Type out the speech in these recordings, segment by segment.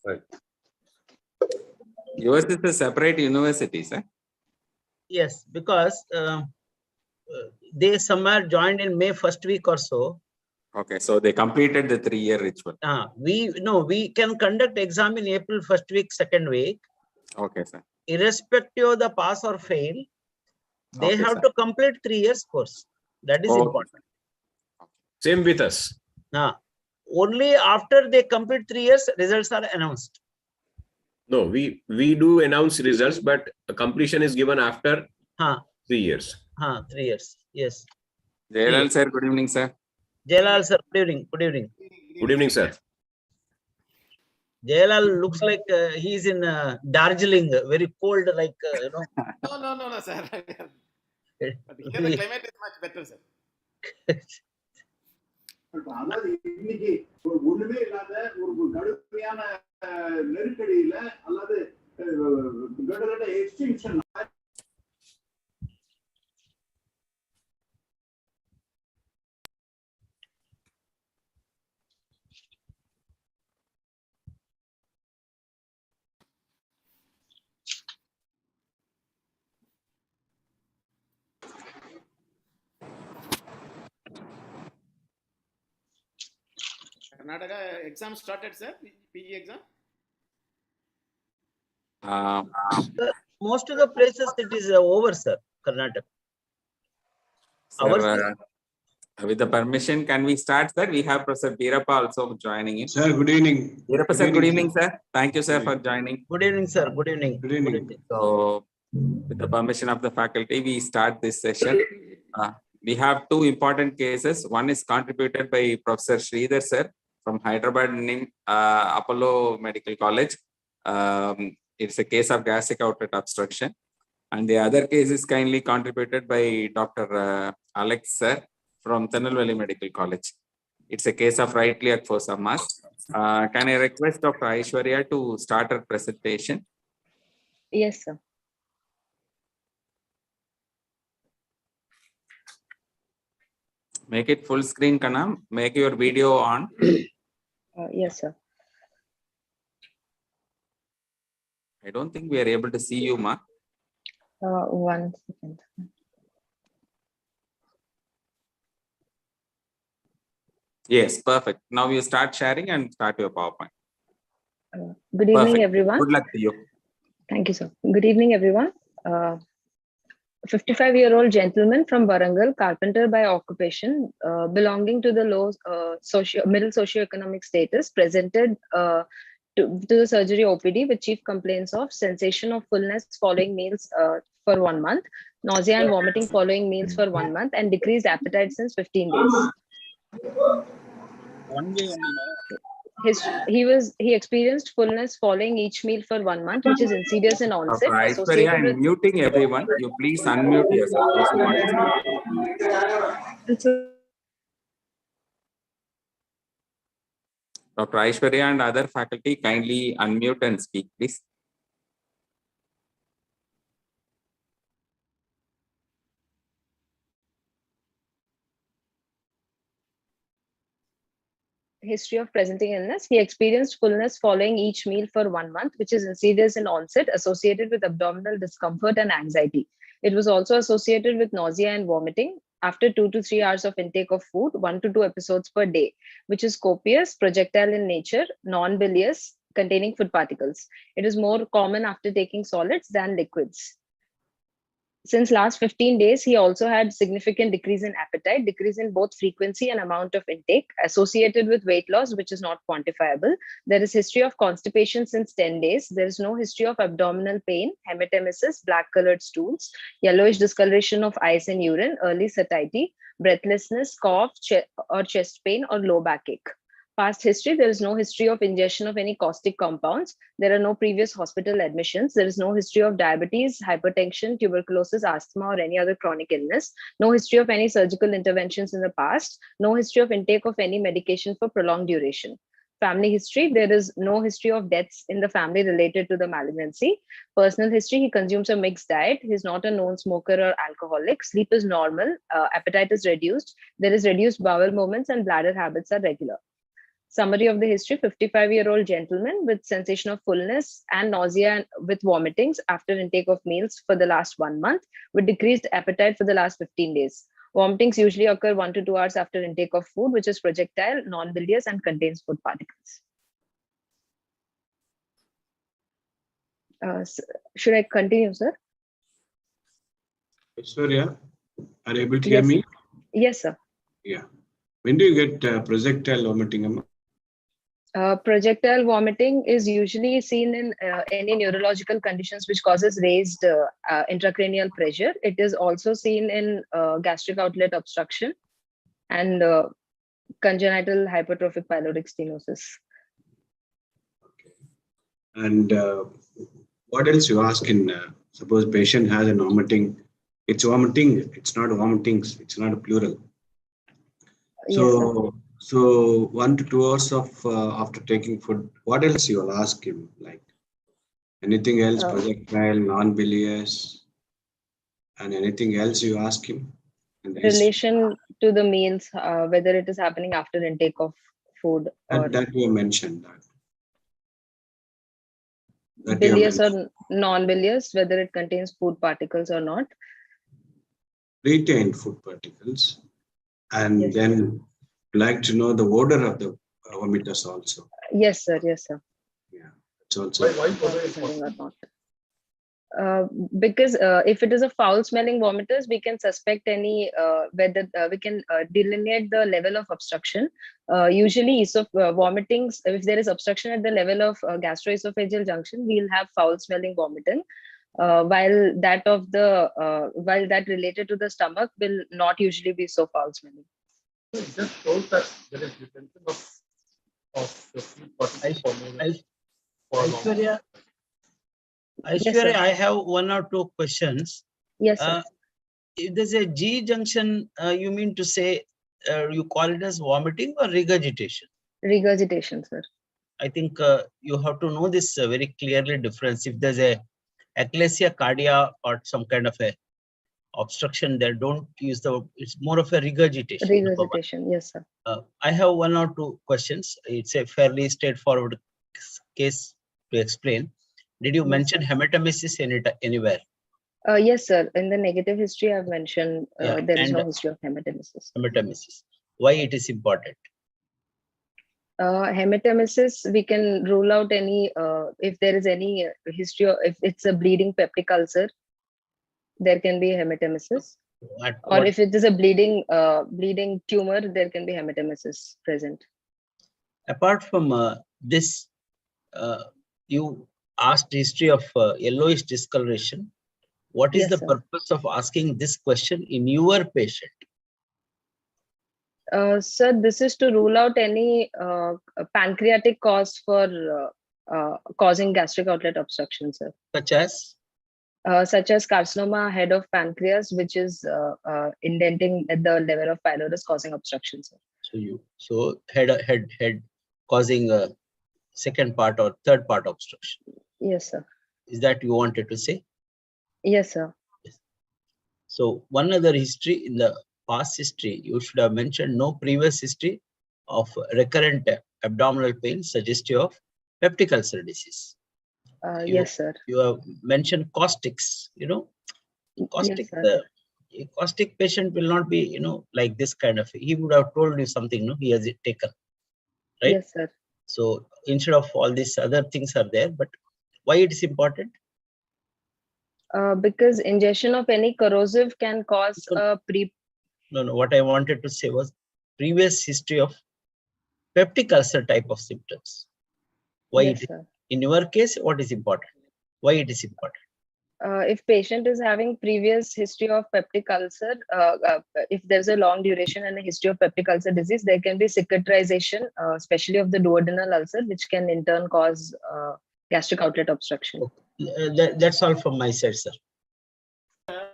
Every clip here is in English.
Right. Yours is a separate university, sir? Yes, because they somewhere joined in May first week or so. Okay, so they completed the 3-year ritual. We can conduct exam in April first week, second week. Okay, sir. Irrespective of the pass or fail, they Okay, have sir. to complete 3 years course. That is Okay, important. Same with us. Only after they complete 3 years, results are announced. No, we do announce results, but completion is given after 3 years. 3 years. Yes. Jailal sir, good evening, sir. Jailal sir, good evening. Good evening. Good evening, sir. Jailal looks like he's in Darjeeling, very cold, like No, sir. But here the climate is much better, sir. அதாவது இன்னைக்கு ஒண்ணுமே இல்லாத ஒரு கடுமையான நெருக்கடியில அல்லது extinction Karnataka exam started, sir. PG exam. most of the places it is over, sir. Karnataka. Sir, with the permission, can we start, sir? We have Professor Birappa also joining in. Sir, good evening. Birappa sir, good evening, sir. Thank you, sir, for joining. Good evening, sir. Good evening. Good evening. So, with the permission of the faculty, we start this session. We have 2 important cases. One is contributed by Professor Sridhar, sir, from Hyderabad Apollo Medical College. It's a case of gastric outlet obstruction. And the other case is kindly contributed by Dr. Alex, sir, from Tirunelveli Medical College. It's a case of right iliac fossa mass. Can I request Dr. Aishwarya to start her presentation? Yes, sir. Make it full screen, Kana. Make your video on. Yes, sir. I don't think we are able to see you, Ma. 1 second. Yes, perfect. Now you start sharing and start your PowerPoint. Good evening, Perfect. everyone. Good luck to you. Thank you, sir. Good evening, everyone. 55-year-old gentleman from Warangal, carpenter by occupation, belonging to the middle socioeconomic status, presented to the surgery OPD with chief complaints of sensation of fullness following meals for 1 month, nausea and vomiting following meals for 1 month, and decreased appetite since 15 days. He experienced fullness following each meal for 1 month, which is insidious in onset. Aishwarya, I'm muting everyone. You please unmute yourself. Dr. Aishwarya and other faculty, kindly unmute and speak, please. History of presenting illness. He experienced fullness following each meal for 1 month, which is insidious in onset, associated with abdominal discomfort and anxiety. It was also associated with nausea and vomiting after 2 to 3 hours of intake of food, 1 to 2 episodes per day, which is copious, projectile in nature, non-bilious, containing food particles. It is more common after taking solids than liquids. Since last 15 days, he also had significant decrease in appetite, decrease in both frequency and amount of intake, associated with weight loss, which is not quantifiable. There is history of constipation since 10 days. There is no history of abdominal pain, hematemesis, black-colored stools, yellowish discoloration of eyes and urine, early satiety, breathlessness, cough, or chest pain, or low backache. Past history, there is no history of ingestion of any caustic compounds. There are no previous hospital admissions. There is no history of diabetes, hypertension, tuberculosis, asthma, or any other chronic illness. No history of any surgical interventions in the past. No history of intake of any medication for prolonged duration. Family history, there is no history of deaths in the family related to the malignancy. Personal history, he consumes a mixed diet. He's not a known smoker or alcoholic. Sleep is normal. Appetite is reduced. There is reduced bowel movements and bladder habits are regular. Summary of the history: 55-year-old gentleman with sensation of fullness and nausea and with vomitings after intake of meals for the last 1 month, with decreased appetite for the last 15 days. Vomitings usually occur 1 to 2 hours after intake of food, which is projectile, non-bilious, and contains food particles. Should I continue, sir? Aishwarya, are you able to hear Yes. me? Yes, sir. Yeah. When do you get projectile vomiting, Amma? Projectile vomiting is usually seen in any neurological conditions which causes raised intracranial pressure. It is also seen in gastric outlet obstruction and congenital hypertrophic pyloric stenosis. Okay. And what else you ask in, suppose patient has a vomiting, it's vomiting, it's not vomitings, it's not a plural. So, so 1 to 2 hours of after taking food, what else you will ask him? Like anything else, projectile, non-bilious, and anything else you ask him? In the history? Relation to the meals, whether it is happening after intake of food or That you mentioned that. bilious or non-bilious, whether it contains food particles or not. Retained food particles, and Yes. then like to know the odor of the vomiters also. Yes, sir. Yes, sir. Yeah, it's also. Or not. Because if it is a foul smelling vomiters, we can suspect any whether we can delineate the level of obstruction. Usually vomitings, if there is obstruction at the level of gastroesophageal junction, we'll have foul smelling vomiting, while that related to the stomach will not usually be so foul smelling. It just shows that there is retention of the food particle for Aishwarya, Yes, sir. I have 1 or 2 questions. Yes, sir. If there's a G junction, you mean to say you call it as vomiting or regurgitation? Regurgitation, sir. I think you have to know this very clearly difference. If there's a achalasia cardia or some kind of a obstruction, they don't use it's more of a regurgitation. Regurgitation, yes, sir. I have 1 or 2 questions. It's a fairly straightforward case to explain. Did you mention hematemesis anywhere? Yes, sir. In the negative history, I've mentioned there is no history of hematemesis. Hematemesis. Why it is important? Hematemesis, we can rule out any if there is any history of, if it's a bleeding peptic ulcer, there can be hematemesis. Or if it is a bleeding tumor, there can be hematemesis present. Apart from this, you asked history of yellowish discoloration. What is Yes, the sir. purpose of asking this question in your patient? Sir, this is to rule out any pancreatic cause for causing gastric outlet obstruction, sir. Such as? Such as carcinoma head of pancreas, which is indenting at the level of pylorus, causing obstruction, sir. So head causing a second part or third part obstruction. Yes, sir. Is that you wanted to say? Yes, sir. Yes. So one other history in the past history, you should have mentioned no previous history of recurrent abdominal pain suggestive of peptic ulcer disease. Yes, sir. You have mentioned caustics, caustic. Yes, A caustic patient will not be, like this kind of, he would have told you something, he has it taken, right? Yes, sir. So instead of all these other things are there, but why it is important? Because ingestion of any corrosive can cause No, what I wanted to say was previous history of peptic ulcer type of symptoms. Why Yes, it is, sir. in your case, what is important? Why it is important? If patient is having previous history of peptic ulcer, if there's a long duration and a history of peptic ulcer disease, there can be cicatrization, especially of the duodenal ulcer, which can in turn cause gastric outlet obstruction. That's all from my side, sir.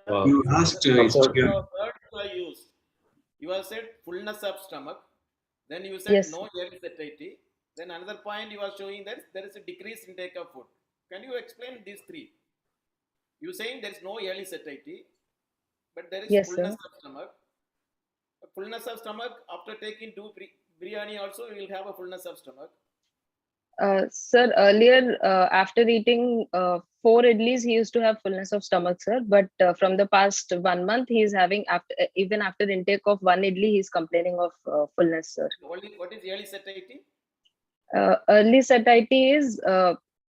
You asked The words I used. You have said fullness of stomach. Then you said Yes. no early satiety. Then another point you are showing that there is a decreased intake of food. Can you explain these three? You saying there is no early satiety, but there is Yes, fullness sir. of stomach. Fullness of stomach after taking biryani also we will have a fullness of stomach. Sir, earlier after eating 4 idlis, he used to have fullness of stomach, sir. But from the past 1 month, he is having even after intake of 1 idli, he is complaining of fullness, sir. What is early satiety? Early satiety is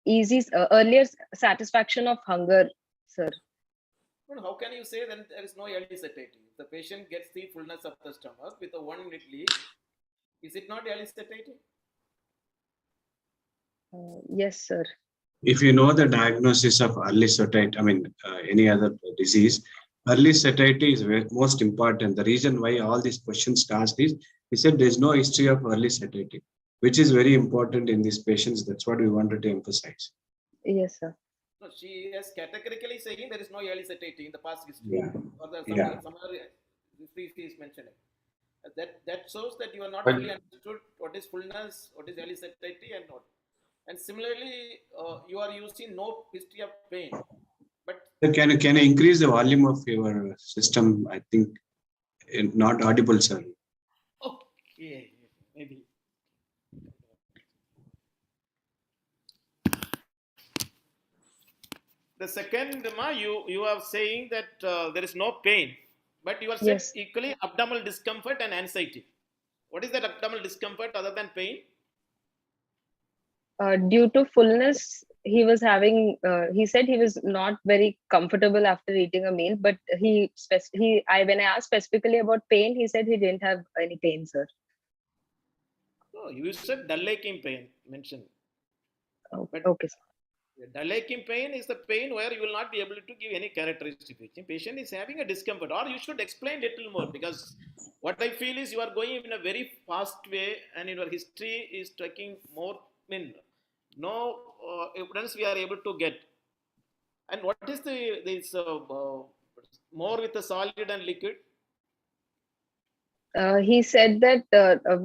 easy earlier satisfaction of hunger, sir. How can you say then there is no early satiety? If the patient gets the fullness of the stomach with a 1 idli, is it not early satiety? Yes, sir. If you know the diagnosis of early satiety, I mean, any other disease, early satiety is most important. The reason why all these questions asked is, he said there's no history of early satiety, which is very important in these patients. That's what we wanted to emphasize. Yes, sir. No, she is categorically saying there is no early satiety in the past history. Yeah. Or the Yeah. some other history she is mentioning. That shows that you are not But- fully understood what is fullness, what is early satiety, and what. And similarly, you are using no history of pain. But Can you increase the volume of your system? I think not audible, sir. okay, maybe. The second, you are saying that there is no pain, but you are saying Yes. equally abdominal discomfort and anxiety. What is that abdominal discomfort other than pain? Due to fullness, he was having. He said he was not very comfortable after eating a meal. But when I asked specifically about pain, he said he didn't have any pain, sir. Oh, you said dull aching pain mentioned. But Okay, sir. dull aching pain is the pain where you will not be able to give any characteristic. The patient is having a discomfort, or you should explain little more, because what I feel is you are going in a very fast way, and your history is taking more. No evidence we are able to get. And what is this more with the solid and liquid? He said that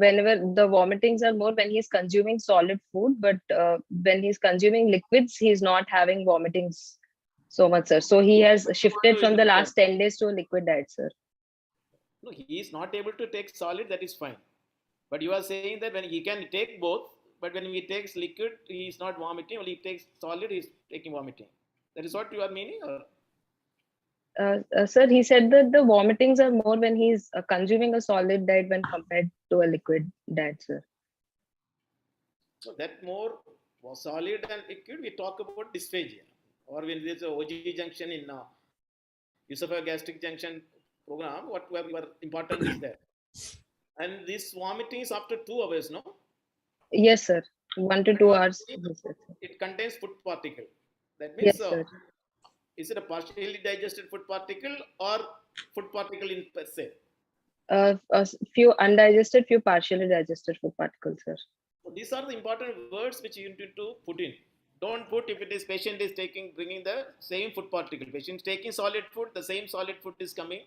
whenever the vomitings are more when he's consuming solid food, but when he's consuming liquids, he's not having vomitings so much, sir. So he has shifted from the last 10 days to a liquid diet, sir. No, he is not able to take solid, that is fine. But you are saying that when he can take both, but when he takes liquid, he is not vomiting. When he takes solid, he is taking vomiting. That is what you are meaning? Or? Sir, he said that the vomitings are more when he's consuming a solid diet when compared to a liquid diet, sir. So that more solid and liquid, we talk about dysphagia. Or when there's a OG junction in gastric junction program, what were important is that. And this vomiting is after 2 hours, no? Yes, sir. 1 to 2 hours. It contains food particle. That means, yes, sir. Is it a partially digested food particle or food particle in per se? A few undigested, few partially digested food particles, sir. So these are the important words which you need to put in. Don't put if it is patient is bringing the same food particle. Patient is taking solid food, the same solid food is coming.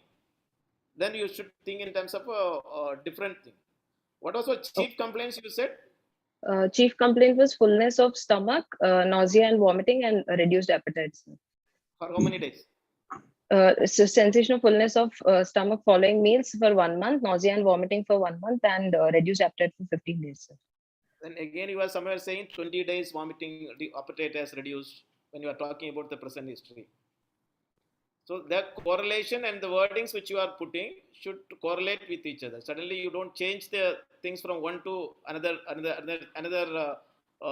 Then you should think in terms of a different thing. What was the chief complaints you said? Chief complaint was fullness of stomach, nausea and vomiting, and reduced appetite, sir. For how many days? So sensation of fullness of stomach following meals for 1 month, nausea and vomiting for 1 month, and reduced appetite for 15 days, sir. Then again, you were somewhere saying 20 days vomiting, the appetite has reduced when you are talking about the present history. So the correlation and the wordings which you are putting should correlate with each other. Suddenly you don't change the things from one to another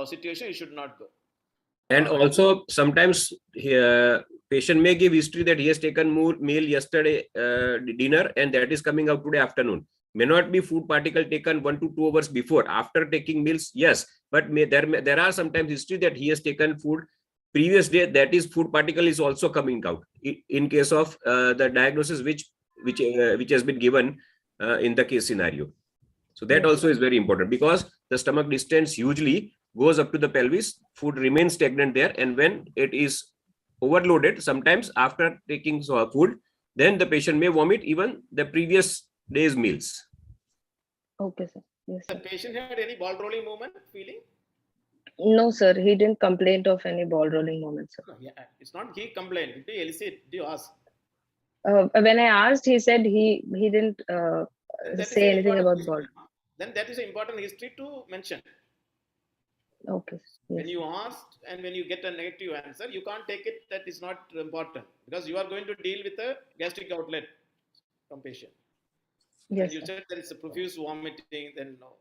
situation. You should not go. And also sometimes patient may give history that he has taken more meal yesterday dinner and that is coming out today afternoon. May not be food particle taken 1 to 2 hours before. After taking meals, yes, but there are sometimes history that he has taken food previous day, that is food particle is also coming out in case of the diagnosis which has been given in the case scenario. So that also is very important, because the stomach distance usually goes up to the pelvis, food remains stagnant there, and when it is overloaded, sometimes after taking food, then the patient may vomit even the previous day's meals. Okay, sir. Yes, sir. The patient had any ball rolling movement feeling? No, sir. He didn't complain of any ball rolling moments, sir. No, yeah, it's not he complained. Did you elicit? Do you ask? When I asked, he said he didn't say anything about ball. then that is an important history to mention. Okay. When Yes. you asked and when you get a negative answer, you can't take it that is not important, because you are going to deal with a gastric outlet from patient. Yes, And you sir. said there is a profuse vomiting, then no.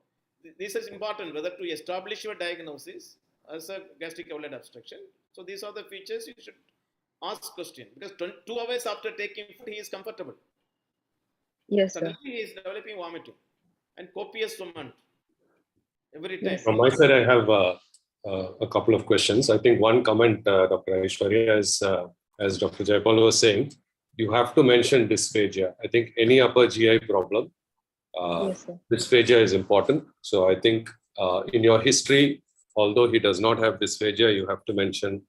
This is important, whether to establish your diagnosis as a gastric outlet obstruction. So these are the features you should ask question, because 2 hours after taking food, he is comfortable. Yes, sir. Suddenly he is developing vomiting and copious vomit every time. Yes. From my side, I have a couple of questions. I think one comment, Dr. Aishwarya, is as Dr. Jaipal was saying, you have to mention dysphagia. I think any upper GI problem, Yes, sir. dysphagia is important. So I think in your history, although he does not have dysphagia, you have to mention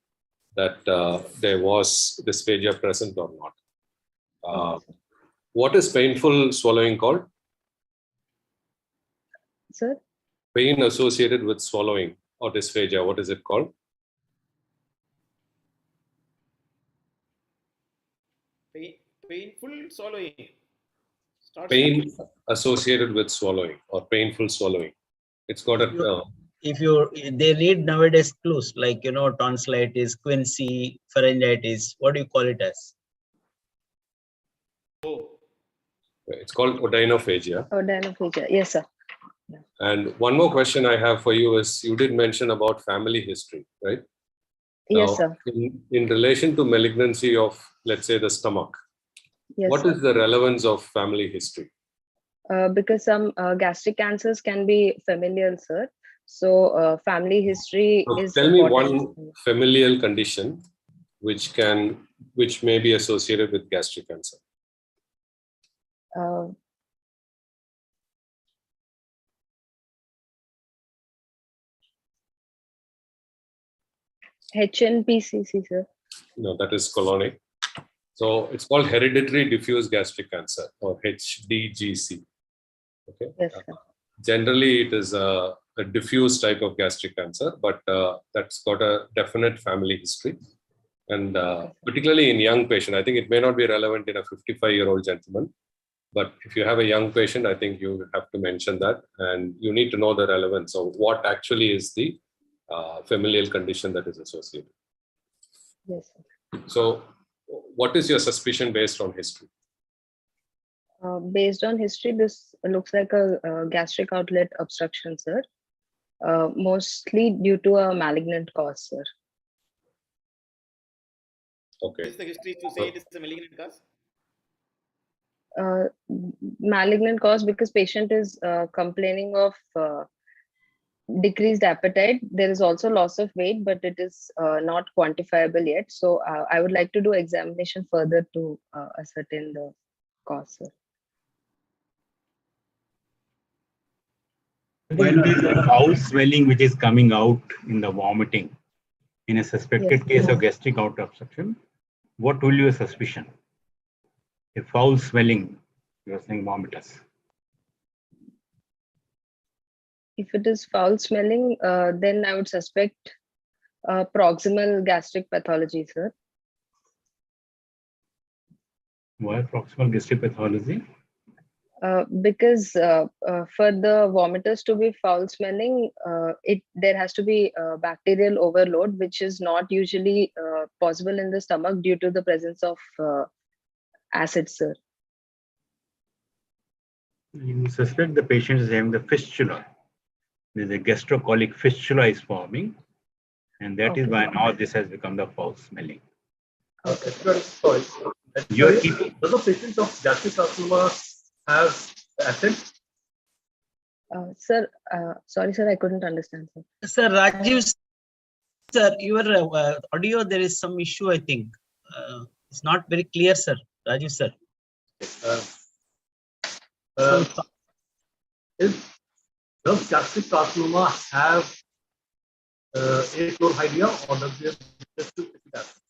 that there was dysphagia present or not. Okay, sir. What is painful swallowing called? Sir? Pain associated with swallowing or dysphagia, what is it called? Painful swallowing. Pain associated with swallowing or painful swallowing. It's got a term. If they need nowadays clues like, tonsillitis, quinsy, pharyngitis, what do you call it as? Oh. It's called odynophagia. Odynophagia. Yes, sir. And one more question I have for you is, you did mention about family history, right? Yes, Now, sir. in relation to malignancy of, let's say, the stomach, Yes, what sir. is the relevance of family history? Because some gastric cancers can be familial, sir. So family history So is tell me important. one familial condition which may be associated with gastric cancer. HNPCC, sir. No, that is colonic. So it's called hereditary diffuse gastric cancer, or HDGC. Okay. Yes, sir. Generally, it is a diffuse type of gastric cancer, but that's got a definite family history. And particularly in young patient, I think it may not be relevant in a 55-year-old gentleman. But if you have a young patient, I think you have to mention that, and you need to know the relevance of what actually is the familial condition that is associated. Yes, sir. So, what is your suspicion based on history? Based on history, this looks like a gastric outlet obstruction, sir. Mostly due to a malignant cause, sir. Okay. Is the history to say it is a malignant cause? Malignant cause because patient is complaining of decreased appetite. There is also loss of weight, but it is not quantifiable yet. So I would like to do examination further to ascertain the cause, sir. When there is a foul swelling which is coming out in the vomiting, in a suspected Yes. case of gastric outlet obstruction, what will your suspicion? A foul swelling, you are saying vomitus. If it is foul smelling, then I would suspect proximal gastric pathology, sir. Why proximal gastric pathology? Because for the vomiters to be foul smelling, there has to be bacterial overload, which is not usually possible in the stomach due to the presence of acid, sir. You suspect the patient is having the fistula. There's a gastrocolic fistula is forming, and that is why now this has become the foul smelling. Okay. Sorry. You're keeping. Does the patient of gastric carcinoma have acid? Sir, sorry, sir, I couldn't understand, sir. Sir, Rajiv, sir, your audio, there is some issue, I think. It's not very clear, sir. Rajiv, sir. Does gastric carcinoma have achlorhydria, or does it just acid?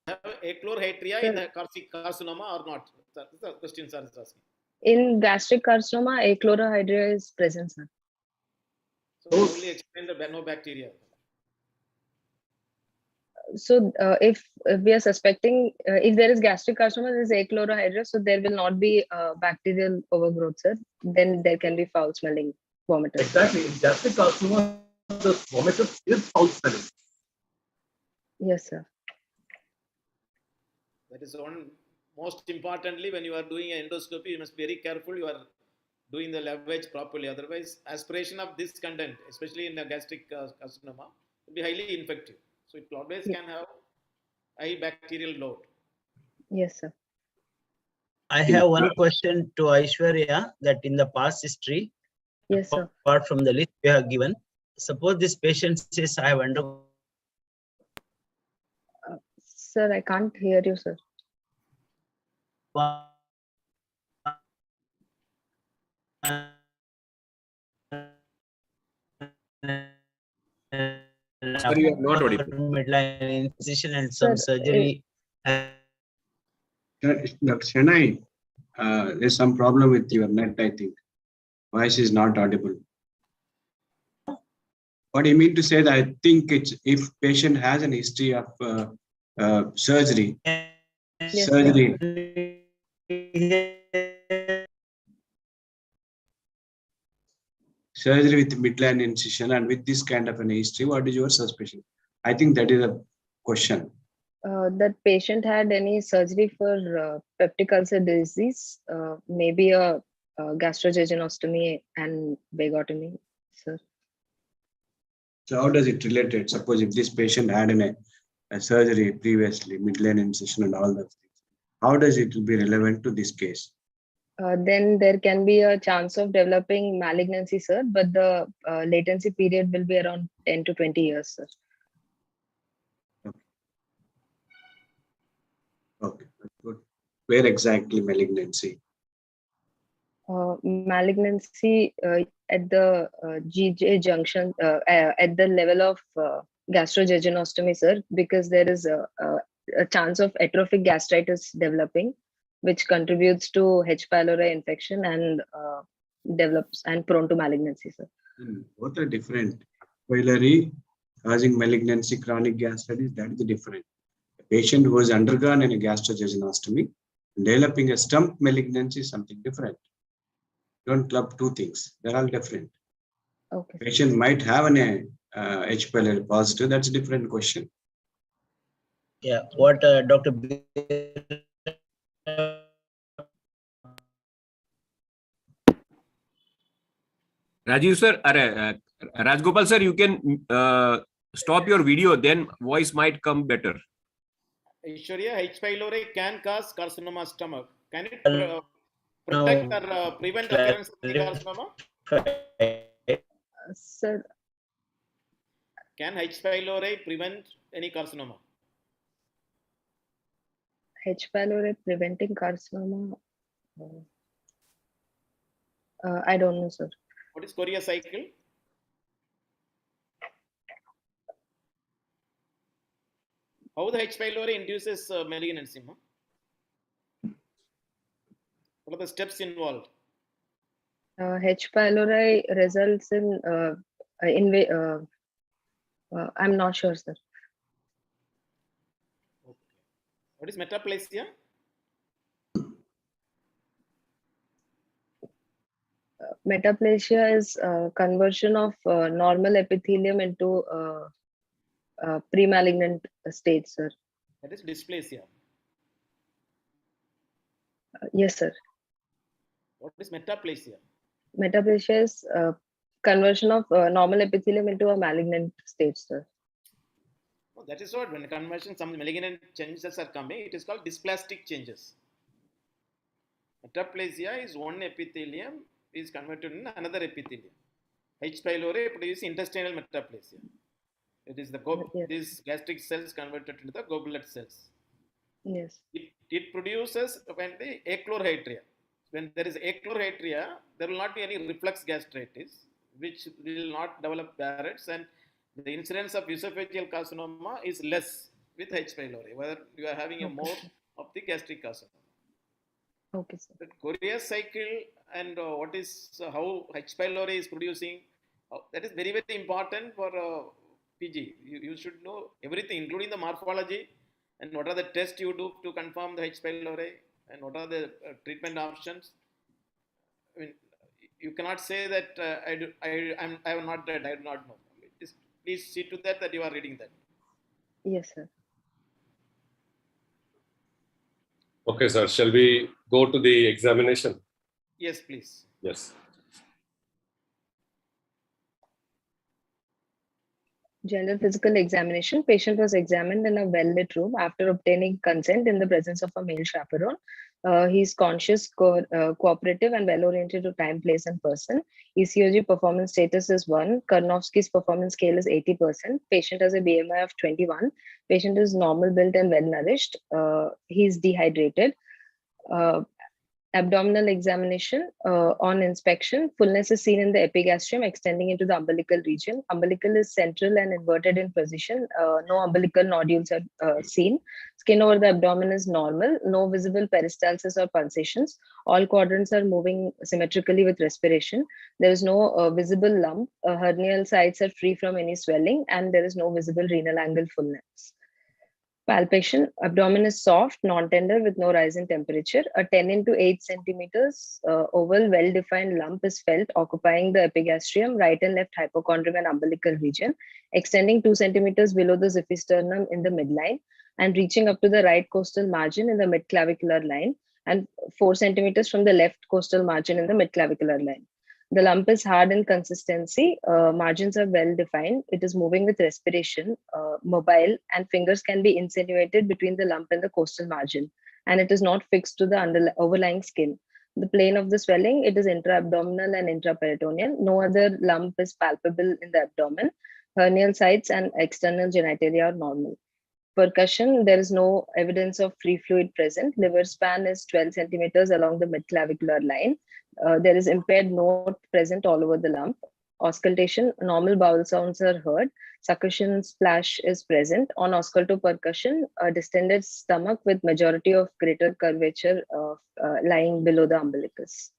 Have achlorhydria in a gastric carcinoma or not? That's the question sir is asking. In gastric carcinoma, achlorhydria is present, sir. So only explain the no bacteria. if we are suspecting if there is gastric carcinoma, there is achlorohydria, so there will not be bacterial overgrowth, sir. Then there can be foul smelling vomitus. Exactly. In gastric carcinoma, the vomitus is foul smelling. Yes, sir. That is one. Most importantly, when you are doing an endoscopy, you must be very careful. You are doing the lavage properly. Otherwise, aspiration of this content, especially in the gastric carcinoma, will be highly infective. So it always can have high bacterial load. Yes, sir. I have one question to Aishwarya, that in the past history, Yes, sir. apart from the list you have given, suppose this patient says, I have undergone. Sir, I can't hear you, sir. Sir, you are not audible. Midline incision and Sir, some surgery. Dr. Shanai, there's some problem with your net, I think. Voice is not audible. What do you mean to say that? I think it's if patient has an history of surgery, Yes, surgery, surgery with midline incision and with this kind of an history, what is your suspicion? I think that is a question. that patient had any surgery for peptic ulcer disease, maybe a gastrojejunostomy and vagotomy, sir. So how does it relate it? Suppose if this patient had a surgery previously, midline incision and all those things, how does it be relevant to this case? Then there can be a chance of developing malignancy, sir, but the latency period will be around 10 to 20 years, sir. Okay, good. Where exactly malignancy? Malignancy at the GJ junction, at the level of gastrojejunostomy, sir, because there is a chance of atrophic gastritis developing, which contributes to H. pylori infection and develops and prone to malignancy, sir. Both are different. Pylori causing malignancy, chronic gastritis, that is different. A patient who has undergone a gastrojejunostomy, developing a stump malignancy is something different. Don't club two things. They're all different. Okay. Patient might have an H. pylori positive. That's a different question. Yeah, what Dr. Rajiv sir, Rajgopal sir, you can stop your video, then voice might come better. Aishwarya, H. pylori can cause carcinoma stomach. Can it protect or prevent occurrence of the carcinoma? Sir, can H. pylori prevent any carcinoma? H. pylori preventing carcinoma? I don't know, sir. What is Korea cycle? How the H. pylori induces malignancy? What are the steps involved? H. pylori results in I'm not sure, sir. Okay. What is metaplasia? Metaplasia is conversion of normal epithelium into pre-malignant state, sir. That is dysplasia. Yes, sir. What is metaplasia? Metaplasia is conversion of normal epithelium into a malignant state, sir. Oh, that is what, when conversion, some malignant changes are coming, it is called dysplastic changes. Metaplasia is one epithelium is converted in another epithelium. H. pylori produces intestinal metaplasia. It is the Yes. these gastric cells converted into the goblet cells. Yes. It produces when the achlorohydria. When there is achlorohydria, there will not be any reflux gastritis, which will not develop Barrett's, and the incidence of esophageal carcinoma is less with H. pylori, whether you are having a more of the gastric carcinoma. Okay, sir. The Korea cycle and what is how H. pylori is producing, that is very, very important for PG. You should know everything, including the morphology and what are the tests you do to confirm the H. pylori and what are the treatment options. I mean, you cannot say that I have not read, I do not know. Please see to that you are reading that. Yes, sir. Okay, sir. Shall we go to the examination? Yes, please. Yes. General physical examination. Patient was examined in a well-lit room after obtaining consent in the presence of a male chaperone. He's conscious, cooperative, and well-oriented to time, place, and person. ECOG performance status is 1. Karnofsky's performance scale is 80%. Patient has a BMI of 21. Patient is normal built and well-nourished. He's dehydrated. Abdominal examination. On inspection, fullness is seen in the epigastrium extending into the umbilical region. Umbilical is central and inverted in position. No umbilical nodules are seen. Skin over the abdomen is normal. No visible peristalsis or pulsations. All quadrants are moving symmetrically with respiration. There is no visible lump. Hernial sites are free from any swelling, and there is no visible renal angle fullness. Palpation, abdomen is soft, non-tender with no rise in temperature. A 10 into 8 centimeters oval well-defined lump is felt occupying the epigastrium, right and left hypochondrium and umbilical region, extending 2 centimeters below the xiphisternum in the midline and reaching up to the right costal margin in the midclavicular line and 4 centimeters from the left costal margin in the midclavicular line. The lump is hard in consistency. Margins are well defined. It is moving with respiration, mobile, and fingers can be insinuated between the lump and the costal margin. And it is not fixed to the overlying skin. The plane of the swelling, it is intra-abdominal and intraperitoneal. No other lump is palpable in the abdomen. Hernial sites and external genitalia are normal. Percussion, there is no evidence of free fluid present. Liver span is 12 centimeters along the midclavicular line. There is impaired note present all over the lump. Auscultation, normal bowel sounds are heard. Succussion splash is present. On auscultopercussion, a distended stomach with majority of greater curvature lying below the umbilicus.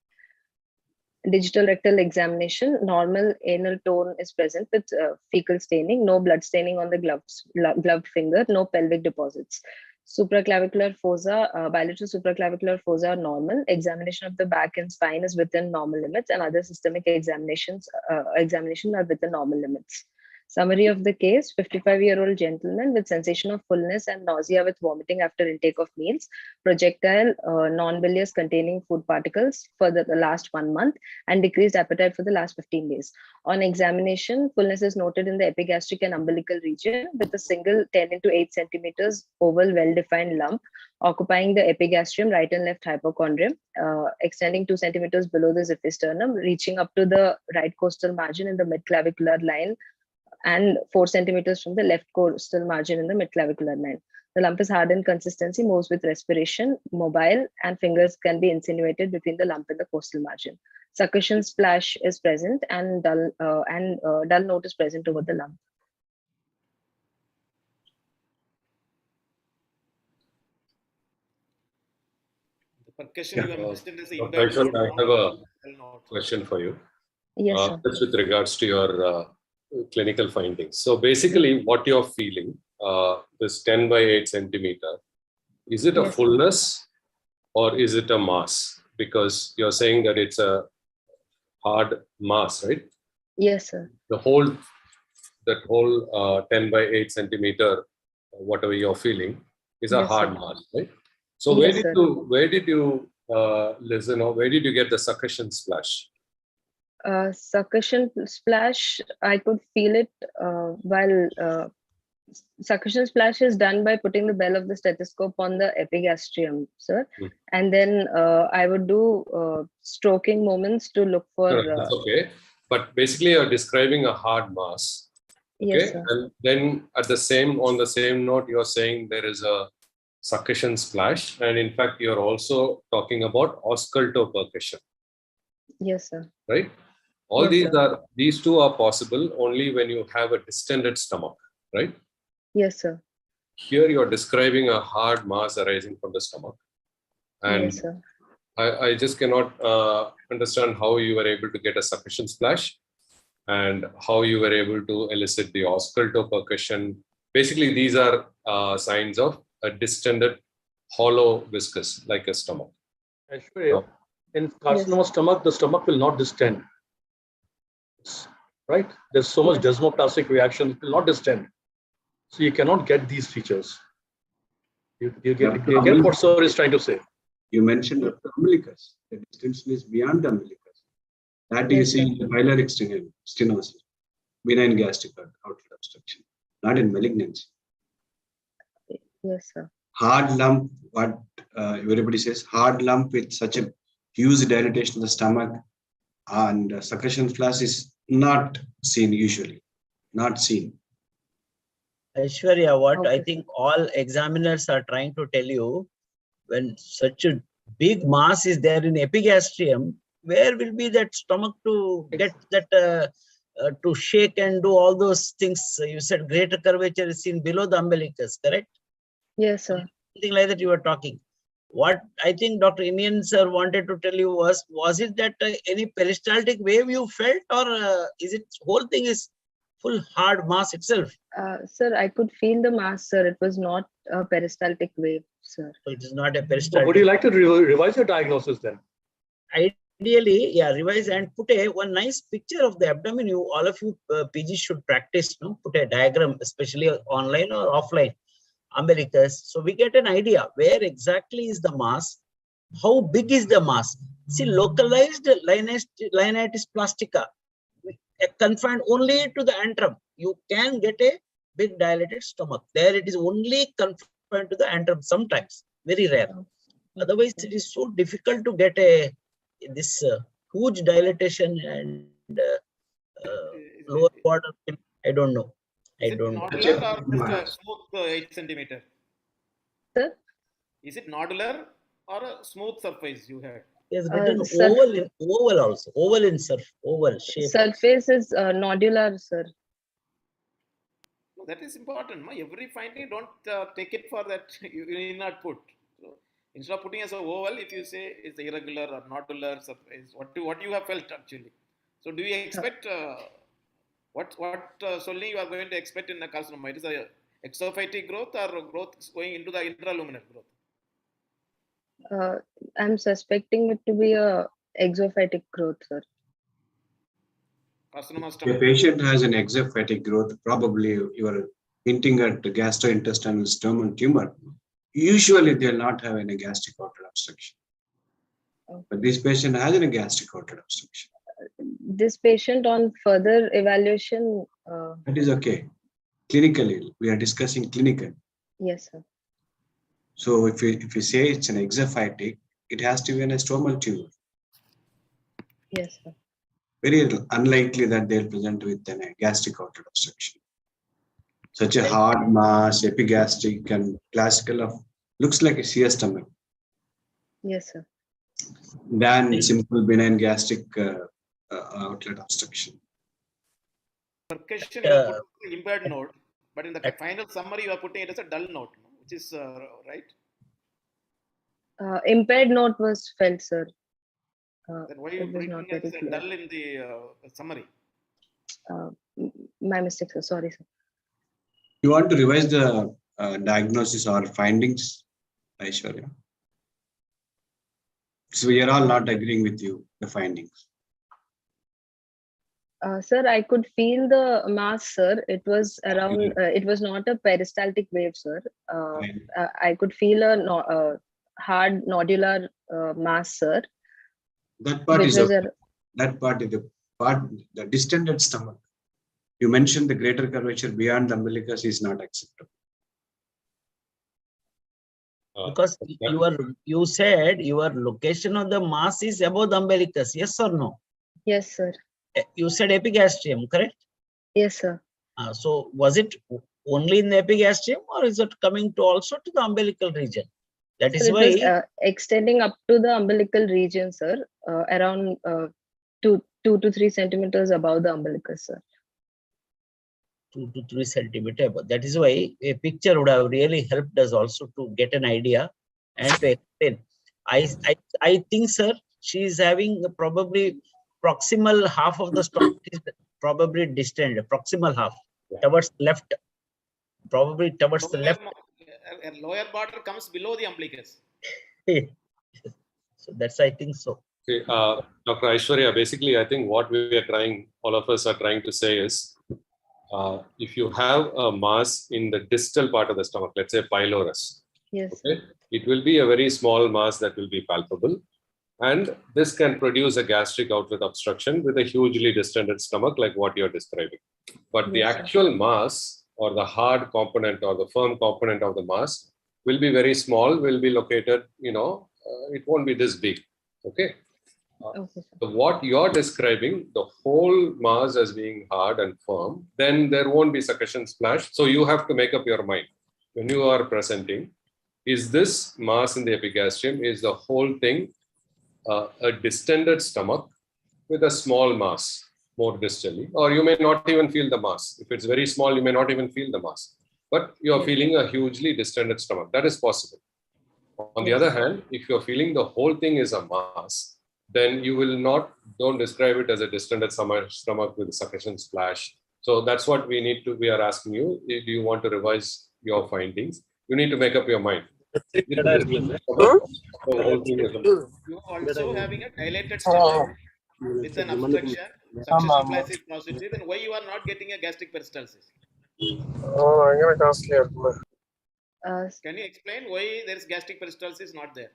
Digital rectal examination, normal anal tone is present with fecal staining, no blood staining on the gloved finger, no pelvic deposits. Supraclavicular fossa, bilateral supraclavicular fossa are normal. Examination of the back and spine is within normal limits, and other systemic examination are within normal limits. Summary of the case: 55-year-old gentleman with sensation of fullness and nausea with vomiting after intake of meals, projectile non-bilious containing food particles for the last 1 month, and decreased appetite for the last 15 days. On examination, fullness is noted in the epigastric and umbilical region with a single 10 into 8 centimeters oval well-defined lump occupying the epigastrium, right and left hypochondrium, extending 2 centimeters below the xiphisternum, reaching up to the right costal margin in the midclavicular line, and 4 centimeters from the left costal margin in the midclavicular line. The lump is hard in consistency, moves with respiration, mobile, and fingers can be insinuated between the lump and the costal margin. Succussion splash is present, and dull note is present over the lump. The percussion you have mentioned is the Dr. Aishwarya, I have a question for you. Yes, sir. Just with regards to your clinical findings. So basically what you're feeling, this 10 by 8 centimeter, is it a Yes, fullness or is it a mass? Because you're saying that it's a hard mass, right? Yes, sir. That whole 10 by 8 centimeter, whatever you're feeling, is a Yes, hard sir. mass, right? So Yes, sir. where did you listen, or where did you get the succussion splash? Succussion splash, I could feel it while succussion splash is done by putting the bell of the stethoscope on the epigastrium, sir. And then I would do stroking movements to look for. No, that's okay. But basically, you're describing a hard mass. Okay. Yes, sir. And then on the same note, you're saying there is a succussion splash. And in fact, you're also talking about auscultopercussion. Yes, sir. Right? All Yes, these two are possible only when you have a distended stomach, right? Yes, sir. Here you're describing a hard mass arising from the stomach. And Yes, sir. I just cannot understand how you were able to get a succussion splash. and how you were able to elicit the ausculto percussion. Basically, these are signs of a distended, hollow viscous, like a stomach. Ashwarya, in carcinoma stomach, the stomach will not distend. Right? There's so much desmoplastic reaction, it will not distend. So you cannot get these features. You get what sir is trying to say. You mentioned the umbilicus. The distension is beyond the umbilicus. That you see in the pilar stenosis, benign gastric outlet obstruction, not in malignancy. Yes, sir. Hard lump, what everybody says, hard lump with such a huge dilatation of the stomach and succussion flash is not seen usually, not seen. Aishwarya, what I think all examiners are trying to tell you, when such a big mass is there in epigastrium, where will be that stomach to get that to shake and do all those things? You said greater curvature is seen below the umbilicus, correct? Yes, sir. Something like that you were talking. What I think Dr. Indian sir wanted to tell you was it that any peristaltic wave you felt, or is it whole thing is full hard mass itself? Sir, I could feel the mass, sir. It was not a peristaltic wave, sir. So it is not a So peristaltic. would you like to revise your diagnosis then? Ideally, yeah, revise and put one nice picture of the abdomen. You, all of you PGs should practice, no? Put a diagram, especially online or offline, umbilicus. So we get an idea where exactly is the mass, how big is the mass. See, localized linitis plastica, confined only to the antrum. You can get a big dilated stomach. There it is only confined to the antrum sometimes, very rare. Otherwise, it is so difficult to get this huge dilatation and lower border. I don't know. Is it nodular or just a smooth 8 centimeter? Sir? Is it nodular or a smooth surface you had? Yes, written oval also. Oval in oval shape. Surface is nodular, sir. No, that is important. Every finding, don't take it for that. You need not put. So instead of putting as a oval, if you say it's irregular or nodular surface, what you have felt actually. So do you expect what solely you are going to expect in the carcinoma? It is a exophytic growth or growth going into the intraluminal growth? I'm suspecting it to be a exophytic growth, sir. Carcinoma If a stomach. patient has an exophytic growth, probably you are hinting at the gastrointestinal stomach tumor. Usually they'll not have any gastric outlet obstruction. But this patient has a gastric outlet obstruction. This patient on further evaluation. That is okay. Clinically, we are discussing clinical. Yes, sir. So if you say it's an exophytic, it has to be an stromal tumor. Yes, sir. Very unlikely that they'll present with a gastric outlet obstruction. Such a hard mass, epigastric and classical of looks like a shear stomach. Yes, sir. Than simple benign gastric outlet obstruction. Percussion you are putting the impaired node, but in the final summary you are putting it as a dull node, which is right. Impaired node was felt, sir. Then why are you putting it as a dull in the summary? My mistake, sir. Sorry, sir. You want to revise the diagnosis or findings, Aishwarya? So we are all not agreeing with you, the findings. Sir, I could feel the mass, sir. It was around, it was not a peristaltic wave, sir. I could feel a hard nodular mass, sir. That part is okay. That part is the distended stomach. You mentioned the greater curvature beyond the umbilicus is not acceptable. Because you said your location of the mass is above the umbilicus, yes or no? Yes, sir. You said epigastrium, correct? Yes, sir. So was it only in the epigastrium, or is it coming to also to the umbilical region? That is why it was extending up to the umbilical region, sir, around 2 to 3 centimeters above the umbilicus, sir. 2 to 3 centimeters above. That is why a picture would have really helped us also to get an idea and to explain. I think, sir, she is having probably proximal half of the stomach is probably distant, proximal half, towards left, probably towards the left. Lower border comes below the umbilicus. So that's, I think so. Okay, Dr. Aishwarya, basically, I think what we are trying, all of us are trying to say is, if you have a mass in the distal part of the stomach, let's say pylorus, Yes. okay, it will be a very small mass that will be palpable. And this can produce a gastric outlet obstruction with a hugely distended stomach, like what you're describing. But the Yes, sir. actual mass or the hard component or the firm component of the mass will be very small, will be located, it won't be this big. Okay. Okay, sir. So what you're describing, the whole mass as being hard and firm, then there won't be succussion splash. So you have to make up your mind when you are presenting. Is this mass in the epigastrium, is the whole thing a distended stomach with a small mass more distally, or you may not even feel the mass. If it's very small, you may not even feel the mass, but you're feeling a hugely distended stomach. That is possible. On the other hand, if you're feeling the whole thing is a mass, then you will don't describe it as a distended stomach with succussion splash. So that's what we are asking you. Do you want to revise your findings? You need to make up your mind. You also having a dilated stomach with an obstruction, succussion splash is positive, then why you are not getting a gastric peristalsis? Can you explain why there is gastric peristalsis not there?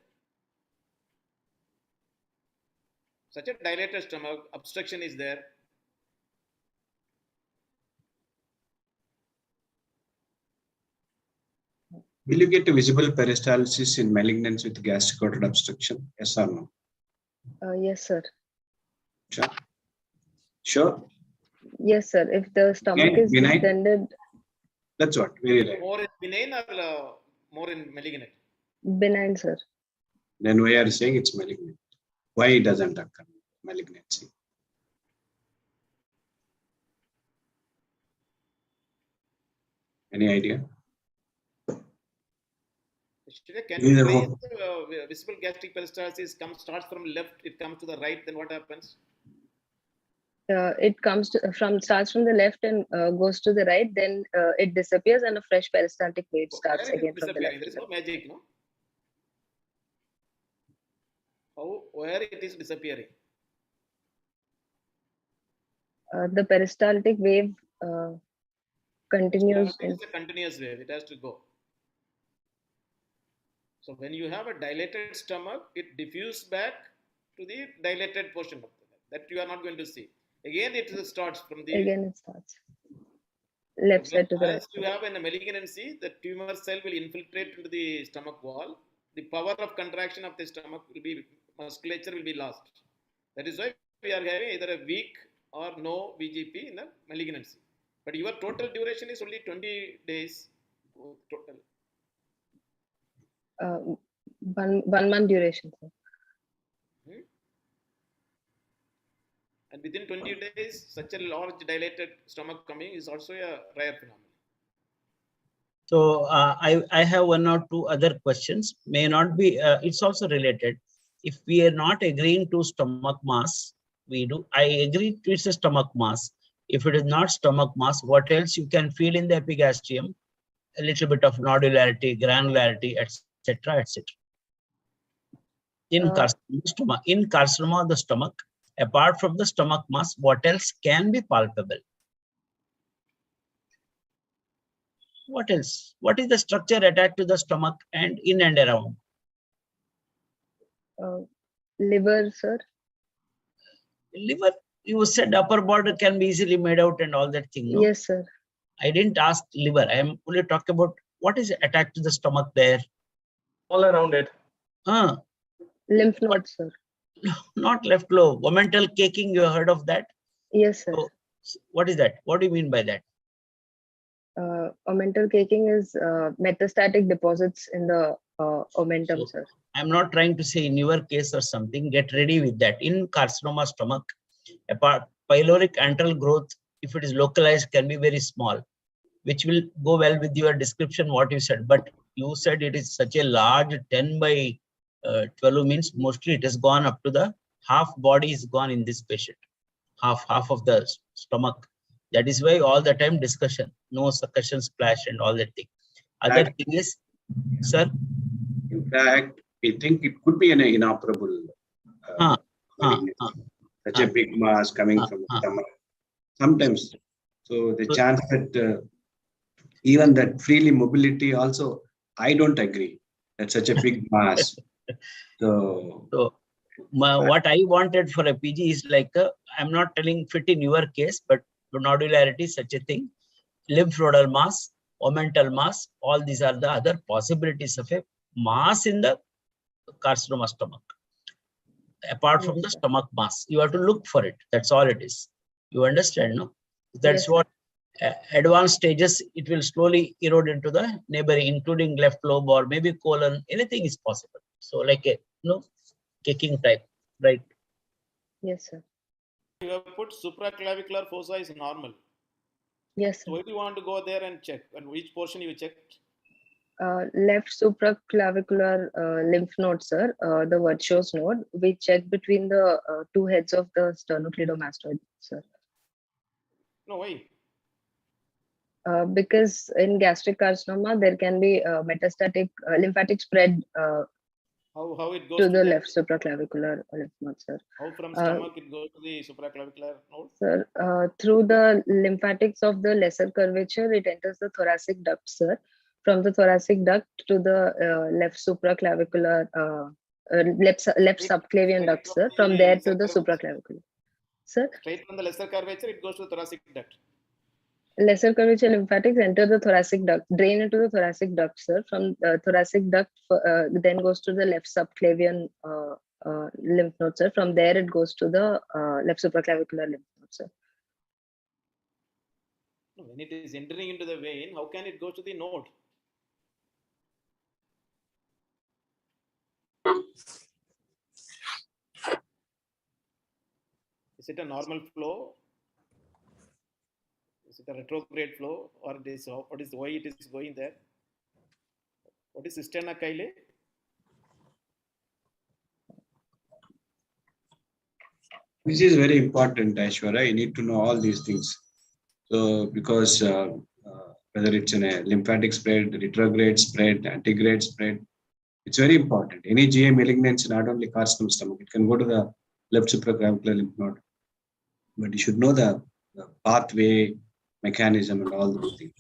Such a dilated stomach, obstruction is there. Will you get a visible peristalsis in malignancy with gastric outlet obstruction? Yes or no? Yes, sir. Sure. Sure. Yes, sir. If the stomach is benign? distended, That's what. Very right. More in benign or more in malignant? benign, sir. Then why are you saying it's malignant? Why it doesn't occur? Malignancy. Any idea? Can you trace visible gastric peristalsis starts from left, it comes to the right, then what happens? It starts from the left and goes to the right, then it disappears and a fresh peristaltic wave starts again from the left. There is no magic, no? Where it is disappearing? The peristaltic wave continues. It's a continuous wave, it has to go. So when you have a dilated stomach, it diffuses back to the dilated portion of the leg that you are not going to see. Again, it starts from the... Again, it starts. Left side to the right. As you have in a malignancy, the tumor cell will infiltrate into the stomach wall. The power of contraction of the stomach will be, musculature will be lost. That is why we are having either a weak or no VGP in a malignancy. But your total duration is only 20 days total. 1 month duration, sir. And within 20 days, such a large dilated stomach coming is also a rare phenomenon. So I have one or two other questions. May not be, it's also related. If we are not agreeing to stomach mass, I agree to it's a stomach mass. If it is not stomach mass, what else you can feel in the epigastrium? A little bit of nodularity, granularity, etc., etc. In carcinoma of the stomach, apart from the stomach mass, what else can be palpable? What else? What is the structure attached to the stomach and in and around? Liver, sir. Liver, you said upper border can be easily made out and all that thing, no? Yes, sir. I didn't ask liver. I am only talking about what is attached to the stomach there. All around it. Lymph nodes, sir. Not left lobe. Omental caking, you heard of that? Yes, sir. So, what is that? What do you mean by that? Omental caking is metastatic deposits in the omentum, sir. I'm not trying to say in your case or something, get ready with that. In carcinoma stomach, apart pyloric antral growth, if it is localized, can be very small, which will go well with your description, what you said. But you said it is such a large 10 by 12 means mostly it has gone up to the half body is gone in this patient. half of the stomach. That is why all the time discussion, no succussion splash and all that thing. Other thing is, sir. In fact, we think it could be an inoperable malignancy. Such a big mass coming from the stomach. Sometimes, so the chance that even that freely mobility also, I don't agree. That's such a big mass. So what I wanted for a PG is like, I'm not telling fit in your case, but nodularity is such a thing. Lymph nodal mass, omental mass, all these are the other possibilities of a mass in the carcinoma stomach. Apart from the stomach mass, you have to look for it. That's all it is. You understand, no? That's what advanced stages, it will slowly erode into the neighboring, including left lobe or maybe colon, anything is possible. So like a kicking type, right? Yes, sir. You have put supraclavicular fossa is normal. Yes, sir. So why do you want to go there and check? And which portion you checked? Left supraclavicular lymph node, sir, the virtuous node. We check between the two heads of the sternocleidomastoid, sir. No, why? Because in gastric carcinoma, there can be metastatic lymphatic spread How it goes to the left supraclavicular lymph node, sir. How from stomach it goes to the supraclavicular node? Sir, through the lymphatics of the lesser curvature, it enters the thoracic duct, sir. From the thoracic duct to the left supraclavicular, left subclavian duct, sir. From there to the supraclavicular. Sir? Straight from the lesser curvature, it goes to the thoracic duct. Lesser curvature lymphatics enter the thoracic duct, drain into the thoracic duct, sir. From thoracic duct, then goes to the left subclavian lymph node, sir. From there, it goes to the left supraclavicular lymph node, sir. When it is entering into the vein, how can it go to the node? Is it a normal flow? Is it a retrograde flow, or why it is going there? What is cisterna chyli? This is very important, Aishwarya. You need to know all these things. So, because whether it's in a lymphatic spread, retrograde spread, antegrade spread, it's very important. Any GA malignancy, not only carcinoma stomach, it can go to the left supraclavicular lymph node. But you should know the pathway, mechanism, and all those things.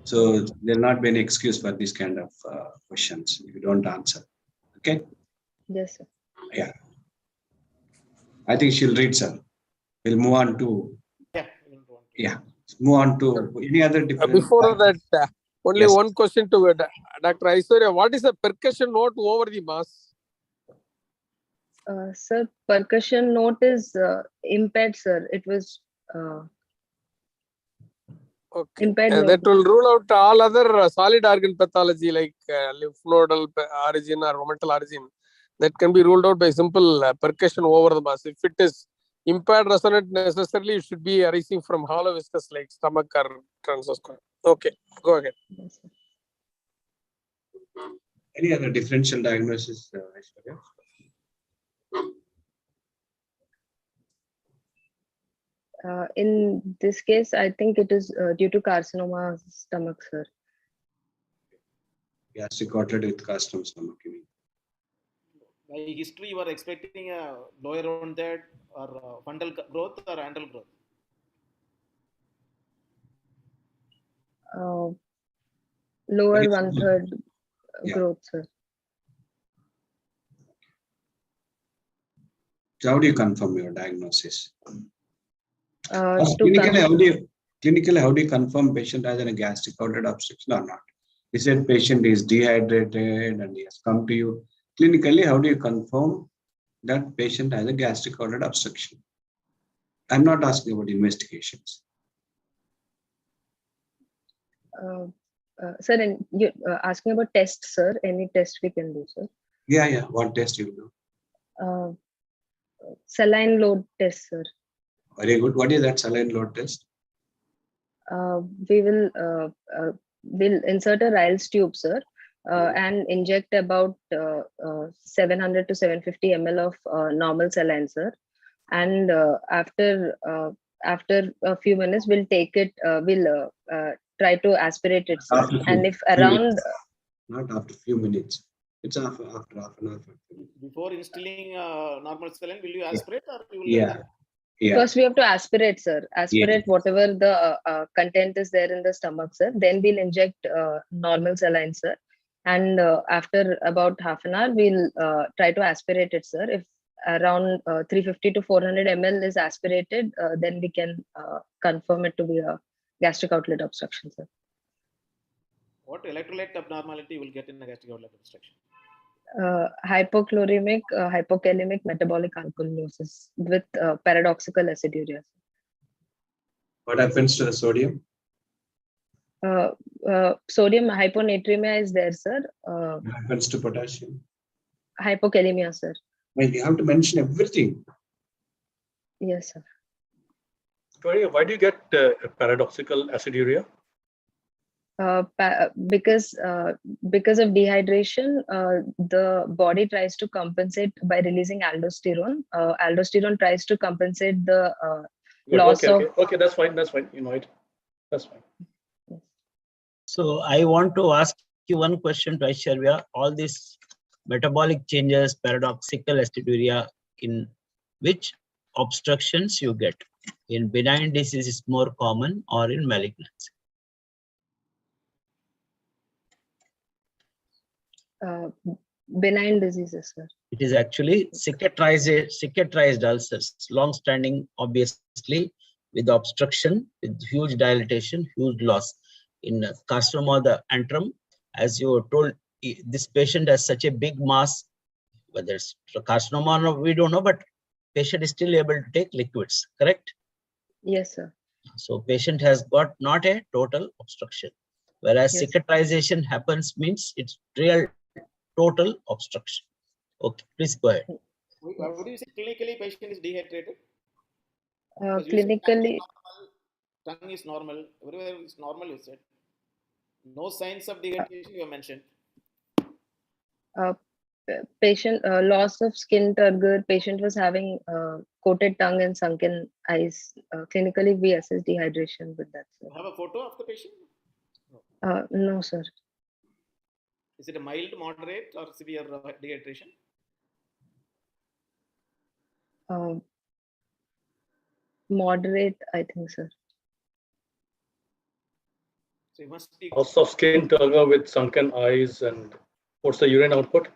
So there'll not be any excuse for this kind of questions if you don't answer. Okay? Yes, sir. Yeah. I think she'll read, sir. We'll move on to. Yeah. Move on to any other different. Before that, only one question to Dr. Aishwarya. What is the percussion note over the mass? Sir, percussion note is impaired, sir. It was impaired. And that will rule out all other solid organ pathology like lymph nodal origin or omental origin. That can be ruled out by simple percussion over the mass. If it is impaired resonant, necessarily it should be arising from hollow viscous like stomach or transoscopic. Okay, go ahead. Yes, sir. Any other differential diagnosis, Aishwarya? In this case, I think it is due to carcinoma stomach, sir. Gastric outlet with carcinoma stomach. By history, you are expecting a lower rounded or fundal growth or andal growth? Lower 1/3 growth, sir. So how do you confirm your diagnosis? Clinically, how do you confirm patient has a gastric outlet obstruction or not? You said patient is dehydrated and he has come to you. Clinically, how do you confirm that patient has a gastric outlet obstruction? I'm not asking about investigations. Sir, and you asking about tests, sir? Any test we can do, sir? Yeah. What test you do? Saline load test, sir. Very good. What is that saline load test? We will we'll insert a Ryle's tube, sir, and inject about 700 to 750 ml of normal saline, sir. and after a few minutes, we'll take it. We'll try to aspirate it, sir. After And if few around minutes. Not after few minutes. It's after half an hour. Before instilling normal saline, will you aspirate or you will Yeah. Yeah. first we have to aspirate, sir. Aspirate whatever the content is there in the stomach, sir. Then we'll inject normal saline, sir. And after about half an hour, we'll try to aspirate it, sir. If around 350 to 400 ml is aspirated, then we can confirm it to be a gastric outlet obstruction, sir. What electrolyte abnormality you will get in the gastric outlet obstruction? Hypochloremic, hypokalemic metabolic alkalosis with paradoxical aciduria. What happens to the sodium? Sodium hyponatremia is there, sir. What happens to potassium? Hypokalemia, sir. Well, you have to mention everything. Yes, sir. Why do you get paradoxical aciduria? Because of dehydration, the body tries to compensate by releasing aldosterone. Aldosterone tries to compensate the loss of. Okay, that's fine. That's fine. You know it. That's fine. So I want to ask you one question, Aishwarya. All these metabolic changes, paradoxical aciduria, in which obstructions you get? In benign disease is more common or in malignancy? Benign diseases, sir. It is actually cicatrized ulcers, long-standing, obviously, with obstruction, with huge dilatation, huge loss. In carcinoma of the antrum, as you were told, this patient has such a big mass, whether it's carcinoma or not, we don't know, but patient is still able to take liquids, correct? Yes, sir. So patient has got not a total obstruction, whereas Yes. cicatrization happens means it's real total obstruction. Okay, please go ahead. Why would you say clinically patient is dehydrated? Clinically, Tongue is normal. Everywhere is normal, you said. No signs of dehydration you have mentioned. patient loss of skin turgor. Patient was having coated tongue and sunken eyes. Clinically, we assess dehydration with that, sir. You have a photo of the patient? No, sir. Is it a mild, moderate, or severe dehydration? Moderate, I think, sir. So you must be. Loss of skin turgor with sunken eyes, and what's the urine output?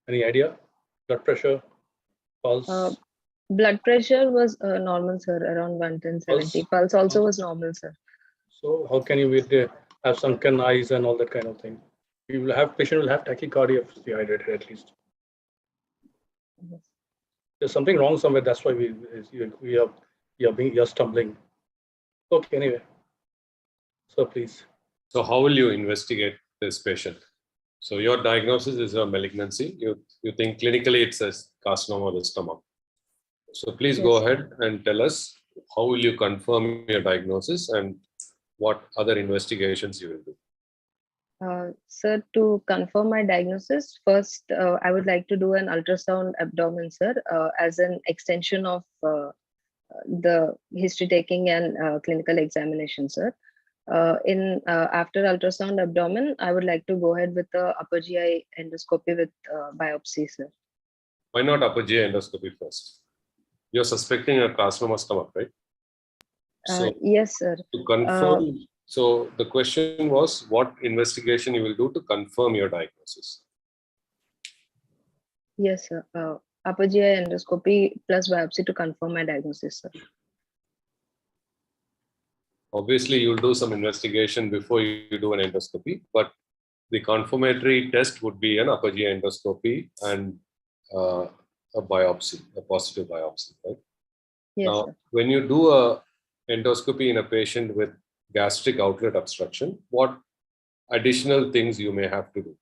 Any idea? Blood pressure, pulse? Blood pressure was normal, sir, around 110/70. Pulse also was normal, sir. So how can you have sunken eyes and all that kind of thing? Patient will have tachycardia if dehydrated at least. Yes. There's something wrong somewhere. That's why you're stumbling. Okay, anyway. So please. So how will you investigate this patient? So your diagnosis is a malignancy. You think clinically it's a carcinoma of the stomach. So please go ahead and tell us how will you confirm your diagnosis and what other investigations you will do. Sir, to confirm my diagnosis, first I would like to do an ultrasound abdomen, sir, as an extension of the history taking and clinical examination, sir. After ultrasound abdomen, I would like to go ahead with the upper GI endoscopy with biopsy, sir. Why not upper GI endoscopy first? You're suspecting a carcinoma stomach, right? So yes, sir. to confirm, so the question was what investigation you will do to confirm your diagnosis? Yes, sir. Upper GI endoscopy plus biopsy to confirm my diagnosis, sir. Obviously, you'll do some investigation before you do an endoscopy, but the confirmatory test would be an upper GI endoscopy and a biopsy, a positive biopsy, right? Yes, now, sir. When you do a endoscopy in a patient with gastric outlet obstruction, what additional things you may have to do?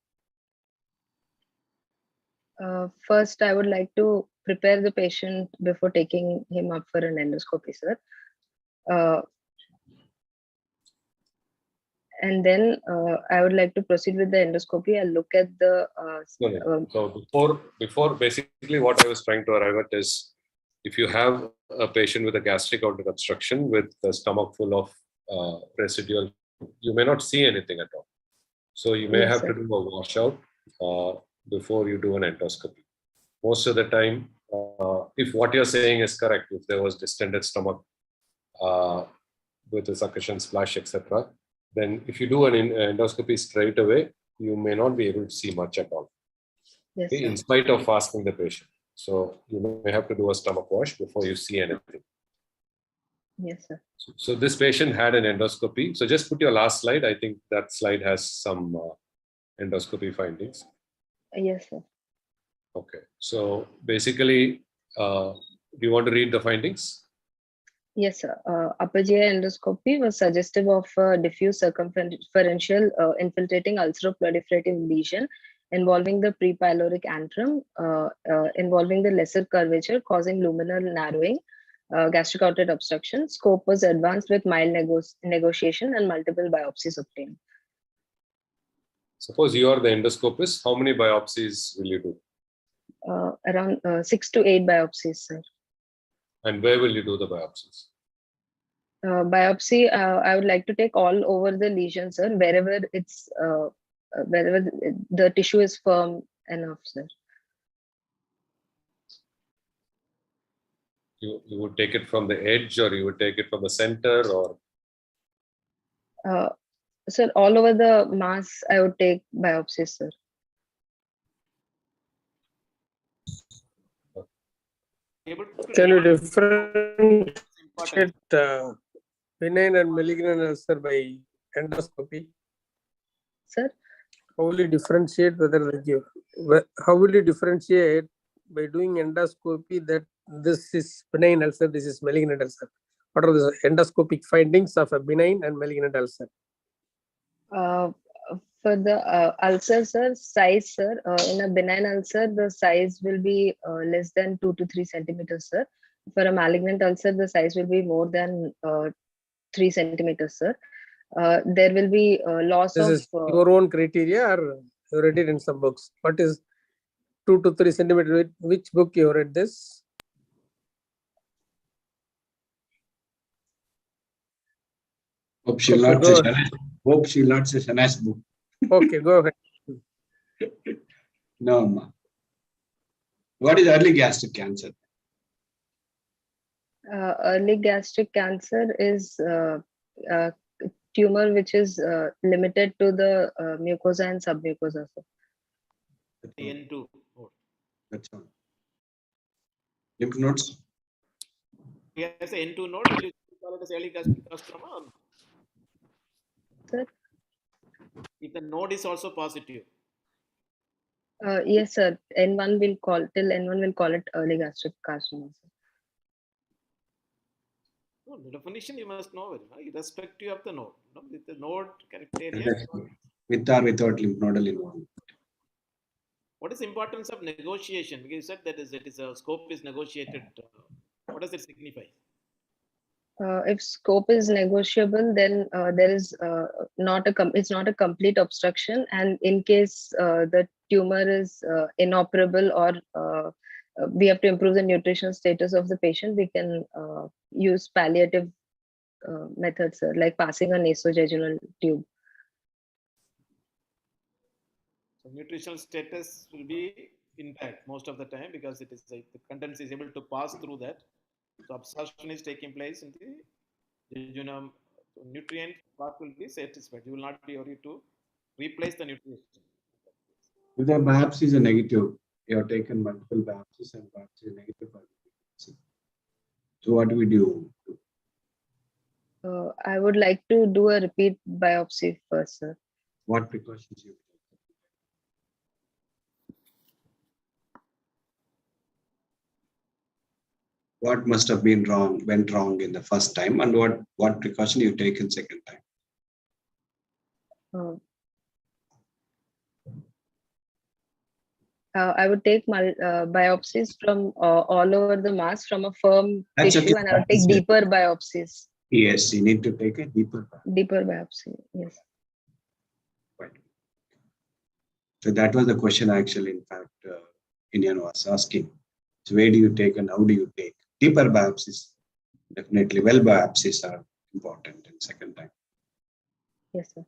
First, I would like to prepare the patient before taking him up for an endoscopy, sir. And then I would like to proceed with the endoscopy. I'll look at the. So before basically what I was trying to arrive at is if you have a patient with a gastric outlet obstruction with a stomach full of residual, you may not see anything at all. So you may Yes, have sir. to do a washout before you do an endoscopy. Most of the time, if what you're saying is correct, if there was distended stomach with a succussion splash, etc., then if you do an endoscopy straight away, you may not be able to see much at all, Yes, okay, sir. in spite of fasting the patient. So you may have to do a stomach wash before you see anything. Yes, sir. So this patient had an endoscopy. So just put your last slide. I think that slide has some endoscopy findings. Yes, sir. Okay. So basically, do you want to read the findings? Yes, sir. Upper GI endoscopy was suggestive of a diffuse circumferential infiltrating ulceroproliferative lesion involving the prepyloric antrum, involving the lesser curvature, causing luminal narrowing, gastric outlet obstruction. Scope was advanced with mild negotiation and multiple biopsies obtained. Suppose you are the endoscopist. How many biopsies will you do? Around 6 to 8 biopsies, sir. And where will you do the biopsies? Biopsy, I would like to take all over the lesion, sir, wherever it's wherever the tissue is firm enough, sir. You would take it from the edge, or you would take it from the center, or? Sir, all over the mass, I would take biopsies, sir. Can you differentiate benign and malignant ulcer by endoscopy? Sir? How will you differentiate how will you differentiate by doing endoscopy that this is benign ulcer, this is malignant ulcer? What are the endoscopic findings of a benign and malignant ulcer? For the ulcer, sir, size, sir, in a benign ulcer, the size will be less than 2 to 3 centimeters, sir. For a malignant ulcer, the size will be more than 3 centimeters, sir. There will be loss this of... is your own criteria, or you read it in some books? What is 2 to 3 centimeters? Which book you read this? Hope she'll not say Shana's book. Okay, go ahead. No, ma. What is early gastric cancer? Early gastric cancer is a tumor which is limited to the mucosa and submucosa, sir. N2. That's all. Lymph nodes? Yes, N2 node. Will you call it as early gastric carcinoma? Sir? If the node is also positive. Yes, sir. N1 will call it early gastric carcinoma, sir. No, the definition you must know, irrespective of the node. No? With the node criteria. With or without lymph nodal involvement. What is the importance of negotiation? Because you said that it is a scope is negotiated. What does it signify? If scope is negotiable, then there is it's not a complete obstruction, and in case the tumor is inoperable, or we have to improve the nutritional status of the patient, we can use palliative methods, like passing a nasojejunal tube. So nutritional status will be intact most of the time, because it is the contents is able to pass through that. So absorption is taking place in the jejunum. So nutrient part will be satisfied. You will not be able to replace the nutrition. If the biopsy is a negative, you have taken multiple biopsies and biopsy is negative. So what do we do? I would like to do a repeat biopsy first, sir. What precautions you take? What must have went wrong in the first time, and what precaution you take in second time? I would take biopsies from all over the mass from a firm tissue, okay. and I would take deeper biopsies. Yes, you need to take a deeper biopsy. Yes. Right. So that was the question actually. In fact, Indian was asking. So where do you take and how do you take? deeper biopsies, definitely well biopsies are important in second time. Yes, sir.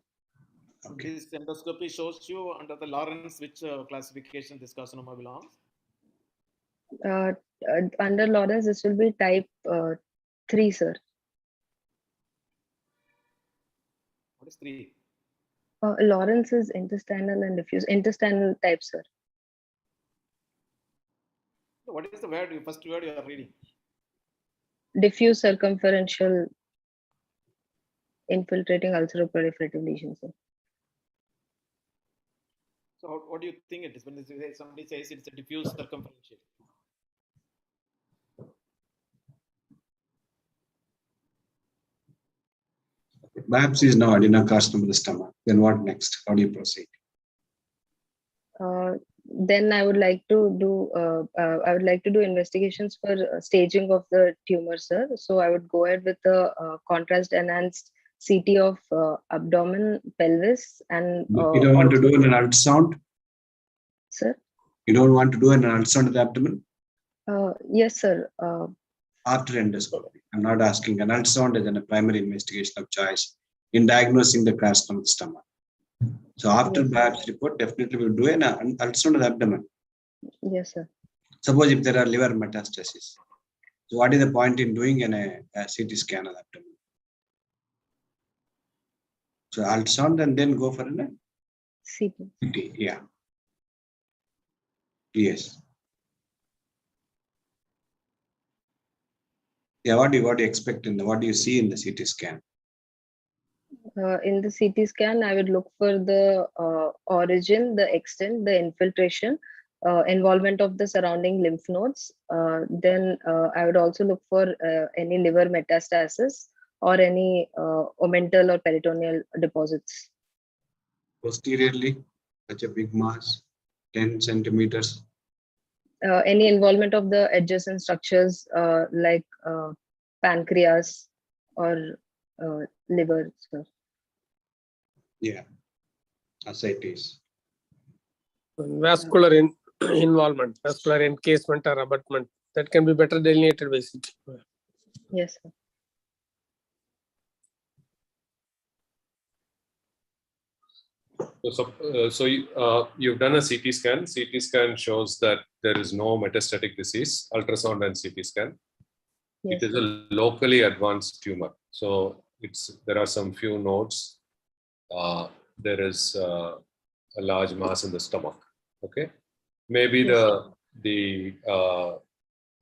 Okay. This endoscopy shows you under the Lawrence which classification this carcinoma belongs. Under Lawrence, this will be type 3, sir. What is 3? Lawrence is intestinal and diffuse. Intestinal type, sir. What is the word? First word you are reading? Diffuse circumferential infiltrating ulceroproliferative lesion, sir. So what do you think it is when somebody says it's a diffuse circumferential? Biopsy is now adenocarcinoma of the stomach. Then what next? How do you proceed? Then I would like to do investigations for staging of the tumor, sir. So I would go ahead with the contrast enhanced CT of abdomen, pelvis, and You don't want to do an ultrasound? Sir? You don't want to do an ultrasound of the abdomen? Yes, sir. After endoscopy. I'm not asking. An ultrasound is a primary investigation of choice in diagnosing the carcinoma of the stomach. So after Yes, biopsy report, definitely we'll do an ultrasound of the abdomen. Yes, sir. Suppose if there are liver metastases. So what is the point in doing a CT scan of the abdomen? So ultrasound and then go for an CT. Yeah. Yes. Yeah, what do you expect what do you see in the CT scan? In the CT scan, I would look for the origin, the extent, the infiltration, involvement of the surrounding lymph nodes. Then I would also look for any liver metastasis or any omental or peritoneal deposits. Posteriorly, such a big mass, 10 centimeters. Any involvement of the adjacent structures like pancreas or liver, sir. Yeah, ascites. Vascular involvement, vascular encasement or abutment, that can be better delineated by CT. Yes, sir. So you've done a CT scan. CT scan shows that there is no metastatic disease. Ultrasound and CT scan. Yes, it is a locally advanced tumor. So there are some few nodes. There is a large mass in the stomach. Okay, maybe Yes. the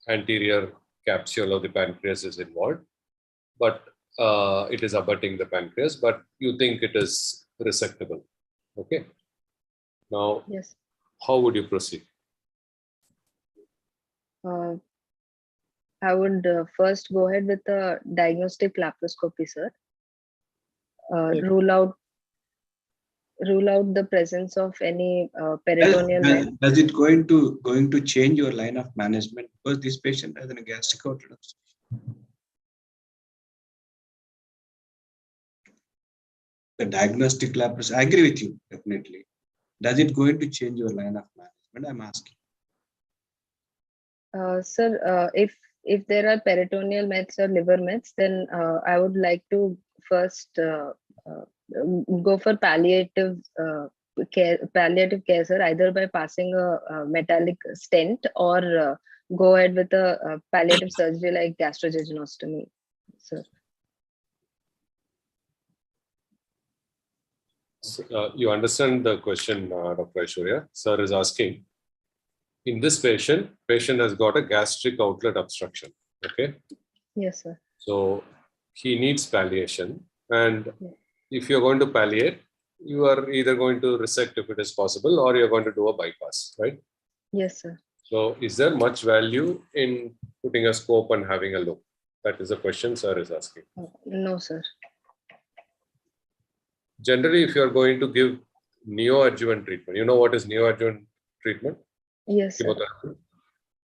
anterior capsule of the pancreas is involved, but it is abutting the pancreas. But you think it is resectable. Okay. Now, Yes. how would you proceed? I would first go ahead with the diagnostic laparoscopy, sir. Rule out the presence of any peritoneal. Does it going to change your line of management because this patient has a gastric outlet? The diagnostic laparoscopy, I agree with you, definitely. Does it going to change your line of management? I'm asking. Sir, if there are peritoneal mets or liver mets, then I would like to first go for palliative care, sir, either by passing a metallic stent or go ahead with a palliative surgery like gastrojejunostomy, sir. You understand the question, Dr. Aishwarya? Sir is asking. In this patient has got a gastric outlet obstruction. Okay. Yes, sir. So he needs palliation, and if you're going to palliate, you are either going to resect if it is possible, or you're going to do a bypass, right? Yes, sir. So is there much value in putting a scope and having a look? That is the question sir is asking. No, sir. Generally, if you're going to give neoadjuvant treatment, you know what is neoadjuvant treatment? Yes, sir. Chemotherapy.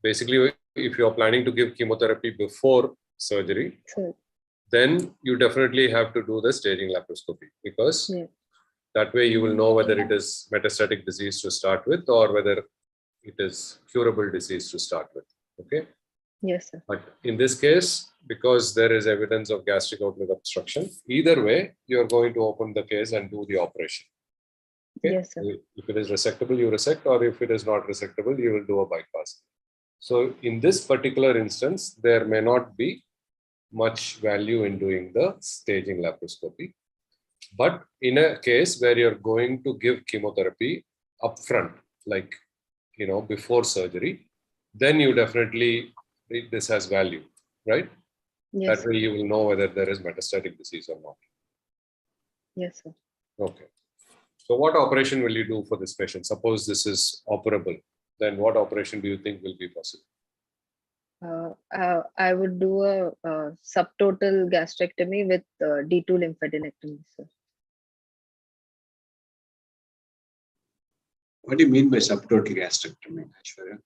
Basically, if you're planning to give chemotherapy before surgery, Sir. then you definitely have to do the staging laparoscopy, because that way you will know whether it is metastatic disease to start with or whether it is curable disease to start with. Okay. Yes, sir. But in this case, because there is evidence of gastric outlet obstruction, either way, you're going to open the case and do the operation. Okay? Yes, sir. If it is resectable, you resect, or if it is not resectable, you will do a bypass. So in this particular instance, there may not be much value in doing the staging laparoscopy. But in a case where you're going to give chemotherapy upfront, like, before surgery, then you definitely, this has value, right? Yes, That way you will know whether there is metastatic disease or not. yes, sir. Okay. So what operation will you do for this patient? Suppose this is operable, then what operation do you think will be possible? I would do a subtotal gastrectomy with D2 lymphadenectomy, sir. What do you mean by subtotal gastrectomy, Aishwarya?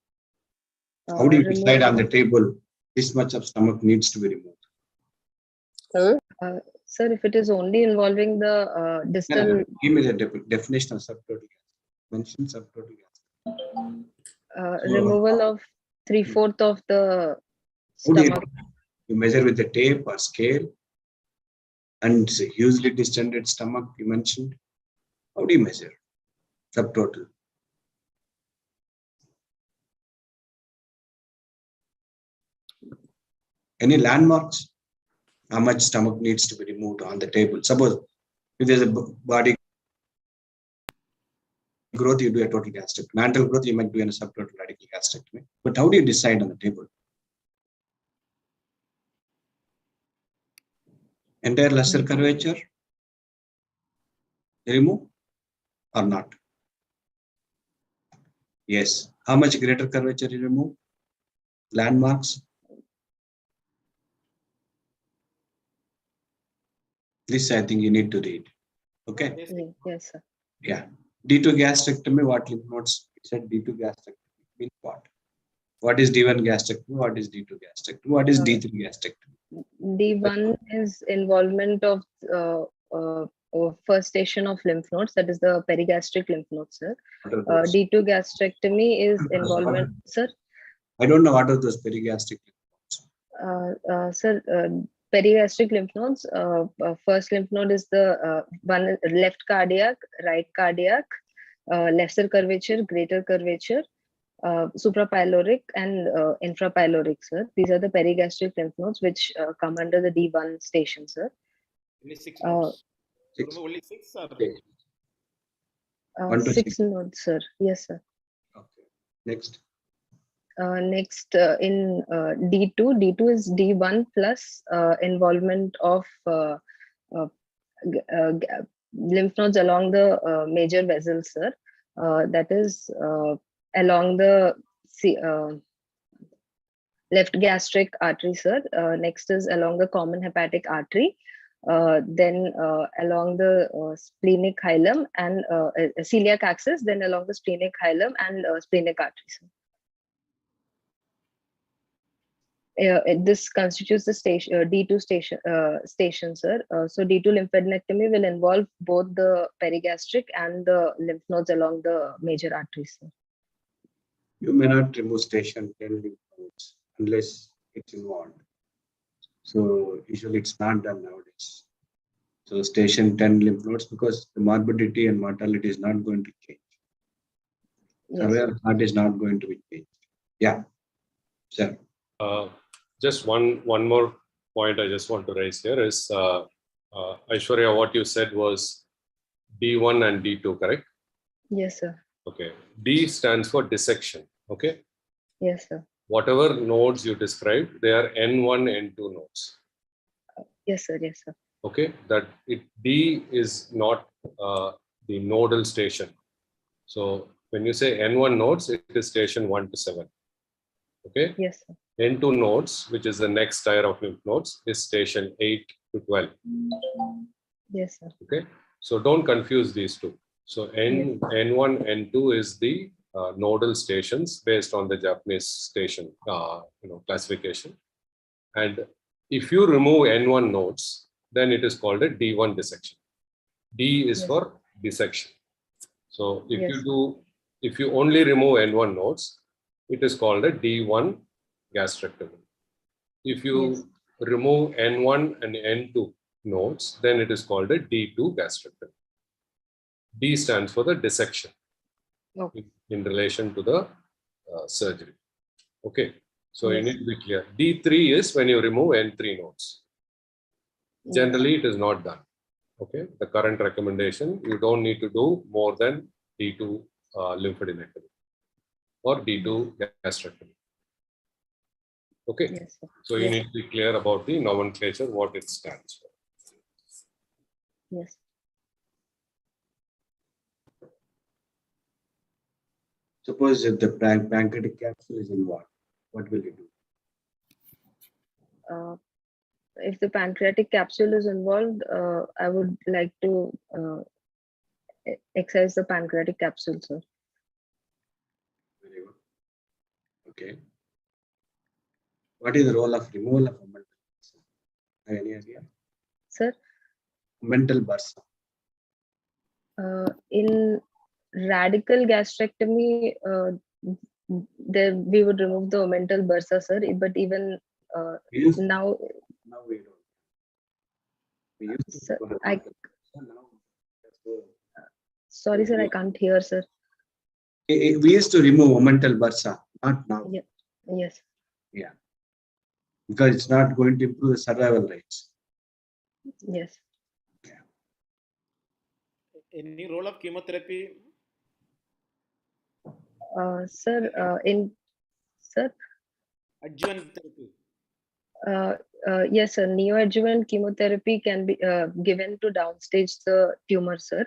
How do you decide on the table this much of stomach needs to be removed? Sir, if it is only involving the distal, Give me the definition of subtotal gastrectomy. Mention subtotal gastrectomy. removal of 3/4 of the How do stomach. you measure with the tape or scale? And it's a hugely distended stomach you mentioned. How do you measure subtotal? Any landmarks? How much stomach needs to be removed on the table? Suppose if there's a body growth, you do a total gastrectomy. Mantle growth, you might do a subtotal radical gastrectomy. But how do you decide on the table? Entire lesser curvature, remove or not? Yes. How much greater curvature you remove? Landmarks? This I think you need to read. Okay. Yes, sir. Yeah. D2 gastrectomy, what lymph nodes? It said D2 gastrectomy means what? What is D1 gastrectomy? What is D2 gastrectomy? What is D3 gastrectomy? D1 is involvement of first station of lymph nodes, that is the perigastric lymph nodes, sir. D2 gastrectomy is involvement, sir. I don't know what are those perigastric lymph nodes. Sir, perigastric lymph nodes, first lymph node is the one left cardiac, right cardiac, lesser curvature, greater curvature, suprapyloric and infrapyloric, sir. These are the perigastric lymph nodes which come under the D1 station, sir. Only 6 nodes. Only 6 or 6 nodes, sir. Yes, sir. Okay. Next. Next, in D2 is D1 plus involvement of lymph nodes along the major vessels, sir. That is along the left gastric artery, sir. Next is along the common hepatic artery. Then along the splenic hilum and celiac axis, then along the splenic hilum and splenic artery, sir. This constitutes the station D2 station, sir. So D2 lymphadenectomy will involve both the perigastric and the lymph nodes along the major arteries, sir. You may not remove station 10 lymph nodes unless it's involved. So usually it's not done nowadays. So station 10 lymph nodes, because the morbidity and mortality is not going to change. Survival heart is not going to be changed. Yeah, sir. Just one more point I just want to raise here is, Aishwarya, what you said was D1 and D2, correct? Yes, sir. Okay. D stands for dissection. Okay. Yes, sir. Whatever nodes you described, they are N1, N2 nodes. Yes, sir. Yes, sir. Okay. D is not the nodal station. So when you say N1 nodes, it is station 1 to 7. Okay. Yes, sir. N2 nodes, which is the next tier of lymph nodes, is station 8 to 12. Yes, sir. Okay. So don't confuse these two. So N1, N2 is the nodal stations based on the Japanese station classification. And if you remove N1 nodes, then it is called a D1 dissection. D is for dissection. So if you only remove N1 nodes, it is called a D1 gastrectomy. If you Yes. remove N1 and N2 nodes, then it is called a D2 gastrectomy. D stands for the dissection Okay. in relation to the surgery. Okay, so you Yes. need to be clear. D3 is when you remove N3 nodes. Generally, it is not done. Okay, the current recommendation, you don't need to do more than D2 lymphadenectomy or D2 gastrectomy. Okay, Yes, sir. so you Yes. need to be clear about the nomenclature, what it stands for. Yes. Suppose if the pancreatic capsule is involved, what will you do? If the pancreatic capsule is involved, I would like to excise the pancreatic capsule, sir. Very good. Okay. What is the role of removal of mental bursa? Any idea? Sir, Mental bursa. in radical gastrectomy, there we would remove the omental bursa, sir. But even Yes. now, Now we don't. We used to sir, go to I mental bursa, now let's go. sorry, sir, I can't hear, sir. We used to remove mental bursa, not now. Yeah. Yes. Yeah. Because it's not going to improve the survival rates. Yes. Any role of chemotherapy? Sir, sir, Adjuvant therapy. yes, sir. Neoadjuvant chemotherapy can be given to downstage the tumor, sir.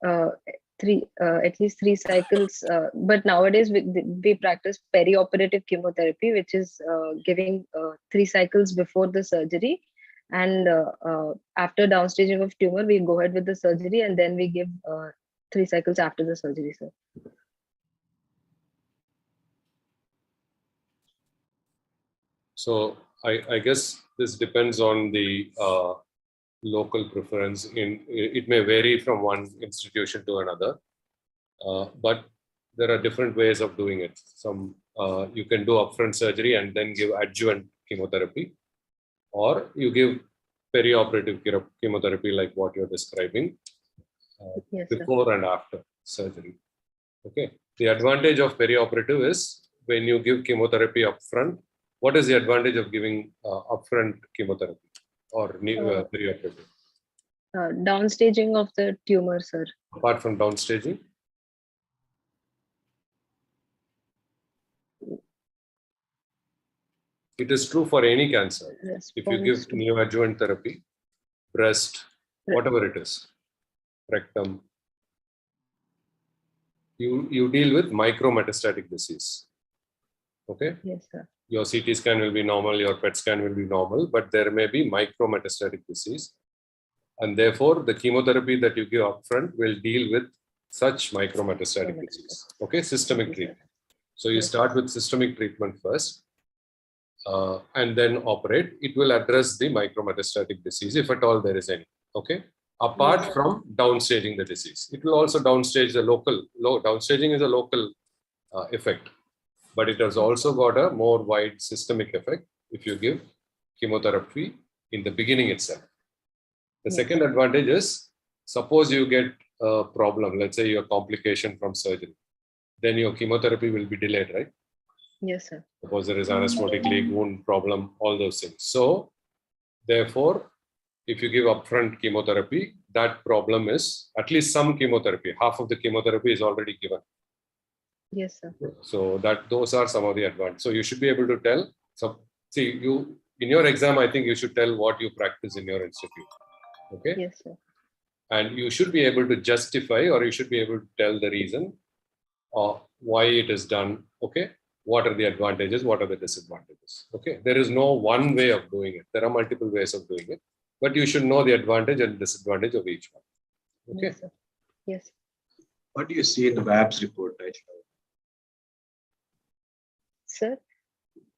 At least 3 cycles. But nowadays we practice perioperative chemotherapy, which is giving 3 cycles before the surgery, and after downstaging of tumor, we go ahead with the surgery, and then we give 3 cycles after the surgery, sir. So I guess this depends on the local preference. It may vary from one institution to another, but there are different ways of doing it. Some you can do upfront surgery and then give adjuvant chemotherapy, or you give perioperative chemotherapy like what you're describing Yes, sir. before and after surgery. Okay. The advantage of perioperative is when you give chemotherapy upfront. What is the advantage of giving upfront chemotherapy or perioperative? Downstaging of the tumor, sir. Apart from downstaging? It is true for any cancer. If you give neoadjuvant therapy, breast, whatever it is, rectum, you deal with micrometastatic disease. Okay? Yes, sir. Your CT scan will be normal, your PET scan will be normal, but there may be micrometastatic disease. And therefore, the chemotherapy that you give upfront will deal with such micrometastatic disease. Okay, systemic treatment. So you start with systemic treatment first, and then operate. It will address the micrometastatic disease, if at all there is any. Okay, apart from downstaging the disease. It will also downstage the downstaging is a local effect, but it has also got a more wide systemic effect if you give chemotherapy in the beginning itself. The second advantage is, suppose you get a problem, let's say your complication from surgery, then your chemotherapy will be delayed, right? Yes, sir. Suppose there is anesthetic leak, wound problem, all those things. So, therefore, if you give upfront chemotherapy, that problem is at least some chemotherapy. Half of the chemotherapy is already given. Yes, sir. So those are some of the advantages. So you should be able to tell. So see, you in your exam, I think you should tell what you practice in your institute. Okay. Yes, sir. And you should be able to justify, or you should be able to tell the reason why it is done. Okay. What are the advantages? What are the disadvantages? Okay. There is no one way of doing it. There are multiple ways of doing it, but you should know the advantage and disadvantage of each one. Okay. Yes, sir. Yes. What do you see in the biopsy report, right? Sir?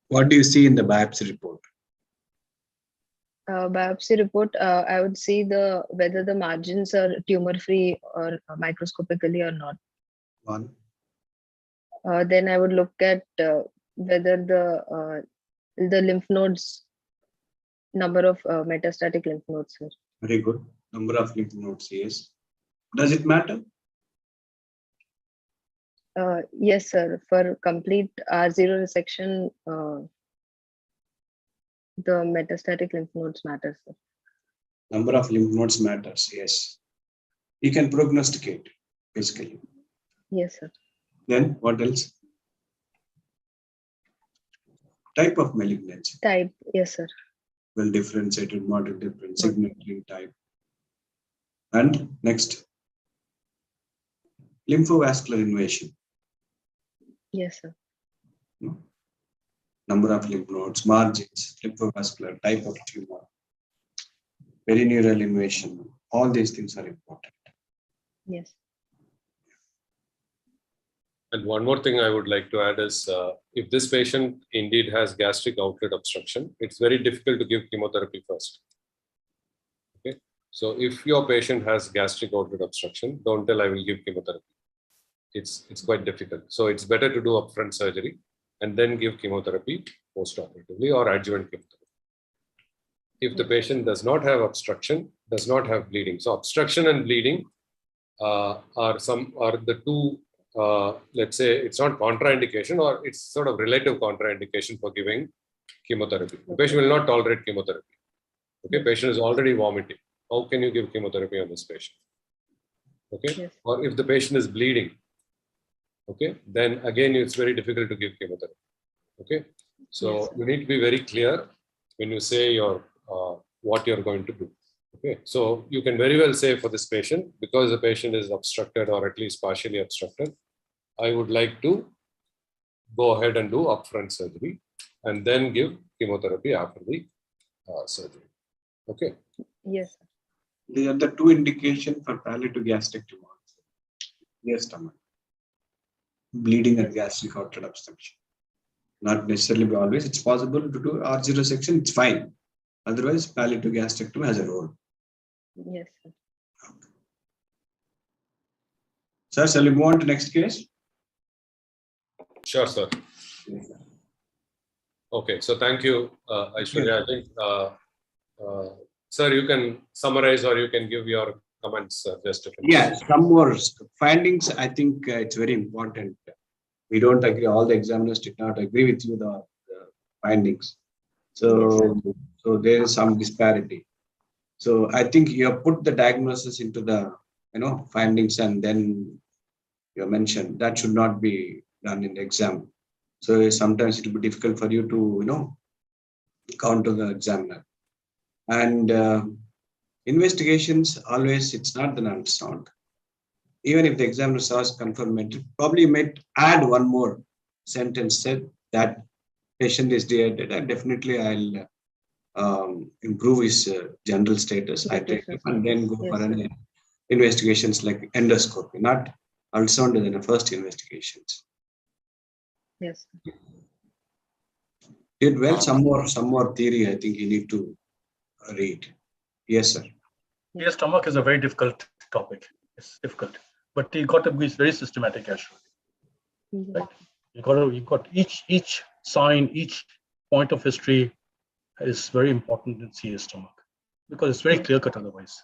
What do you see in the biopsy report? Biopsy report, I would see whether the margins are tumor free or microscopically or not. One. Then I would look at whether the The lymph nodes, number of metastatic lymph nodes, sir. Very good. Number of lymph nodes, yes. Does it matter? Yes, sir. For complete R0 resection, the metastatic lymph nodes matter, sir. Number of lymph nodes matters, yes. You can prognosticate, basically. Yes, sir. Then what else? Type of malignancy. Type, yes, sir. Well differentiated, moderate different, signaling type. And next, lymphovascular invasion. Yes, sir. Number of lymph nodes, margins, lymphovascular, type of tumor, perineural invasion. All these things are important. Yes. And one more thing I would like to add is if this patient indeed has gastric outlet obstruction, it's very difficult to give chemotherapy first. Okay. So if your patient has gastric outlet obstruction, don't tell I will give chemotherapy. It's quite difficult. So it's better to do upfront surgery and then give chemotherapy post-operatively or adjuvant chemotherapy. If the patient does not have obstruction, does not have bleeding. So obstruction and bleeding are the two, let's say it's not contraindication, or it's sort of relative contraindication for giving chemotherapy. The patient will not tolerate chemotherapy. Okay, patient is already vomiting. How can you give chemotherapy on this patient? Okay, Yes. or if the patient is bleeding, okay, then again it's very difficult to give chemotherapy. Okay, so Yes, you need to be very clear when you say your what you're going to do. Okay, so you can very well say for this patient, because the patient is obstructed or at least partially obstructed, I would like to go ahead and do upfront surgery and then give chemotherapy after the surgery. Okay. Yes, sir. These are the two indications for palliative gastric tumor. Yes, stomach. Bleeding and gastric outlet obstruction. Not necessarily always. It's possible to do R0 section, it's fine. Otherwise, palliative gastrectomy has a role. Yes, sir. Sir, shall we move on to next case? Sure, sir. Okay, so thank you, Aishwarya. I think, sir, you can summarize or you can give your comments just to finish. Yeah, some more findings. I think it's very important. We don't agree. All the examiners did not agree with you the findings. So, so there is some disparity. So I think you have put the diagnosis into the findings, and then you mentioned that should not be done in the exam. So sometimes it will be difficult for you to counter the examiner. And investigations always, it's not the ultrasound. Even if the examiner saws confirmatory, probably you might add one more sentence, said that patient is dehydrated, and definitely I'll improve his general status, hydrated, and then go for an investigations like endoscopy, not ultrasound in the first investigations. Yes. Did well. Some more theory. I think you need to read. Yes, sir. Yes, stomach is a very difficult topic. It's difficult, but you got to be very systematic, actually. Right? You got each sign, each point of history is very important in CS stomach, because it's very clear cut otherwise.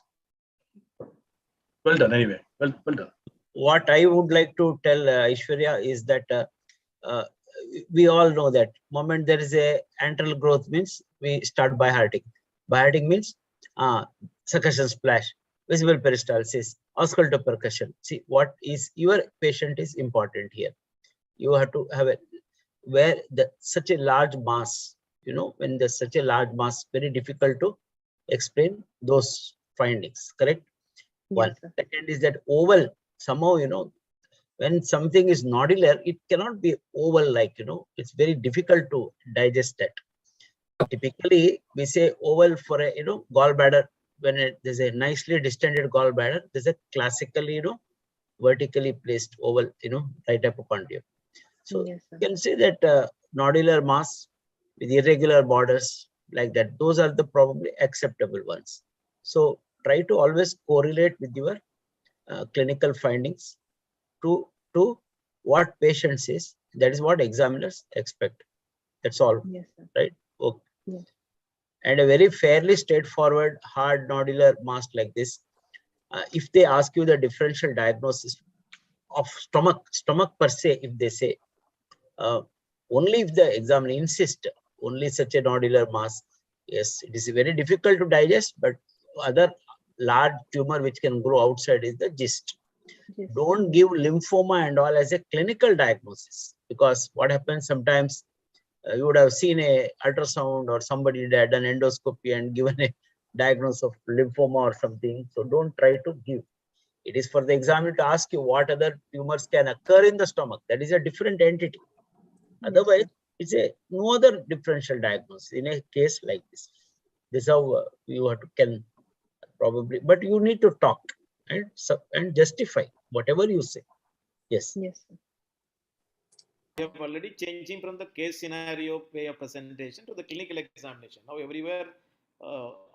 Well done, anyway. Well done. What I would like to tell Aishwarya is that we all know that moment there is a antral growth means we start biharting. Biharting means succussion splash, visible peristalsis, auscultar percussion. See, what is your patient is important here. You have to have where such a large mass, when there's such a large mass, very difficult to explain those findings, correct? One. Second is that oval, somehow, when something is nodular, it cannot be oval like, it's very difficult to digest that. Typically, we say oval for a, gallbladder. When there's a nicely distended gallbladder, there's a classically, vertically placed oval, right hypochondrium. So you can say that nodular mass with irregular borders like that, those are the probably acceptable ones. So try to always correlate with your clinical findings to what patient says. That is what examiners expect. That's all. Yes, sir. Right? Yes. And a very fairly straightforward hard nodular mass like this, if they ask you the differential diagnosis of stomach per se, if they say, only if the examiner insists, only such a nodular mass, yes, it is very difficult to digest, but other large tumor which can grow outside is the gist. Yes. Don't give lymphoma and all as a clinical diagnosis, because what happens sometimes, you would have seen a ultrasound or somebody that had an endoscopy and given a diagnosis of lymphoma or something. So don't try to give. It is for the examiner to ask you what other tumors can occur in the stomach. That is a different entity. Otherwise, it's a no other differential diagnosis in a case like this. This is how you have to can probably, but you need to talk and justify whatever you say. Yes. Yes. We have already changing from the case scenario way of presentation to the clinical examination. Now everywhere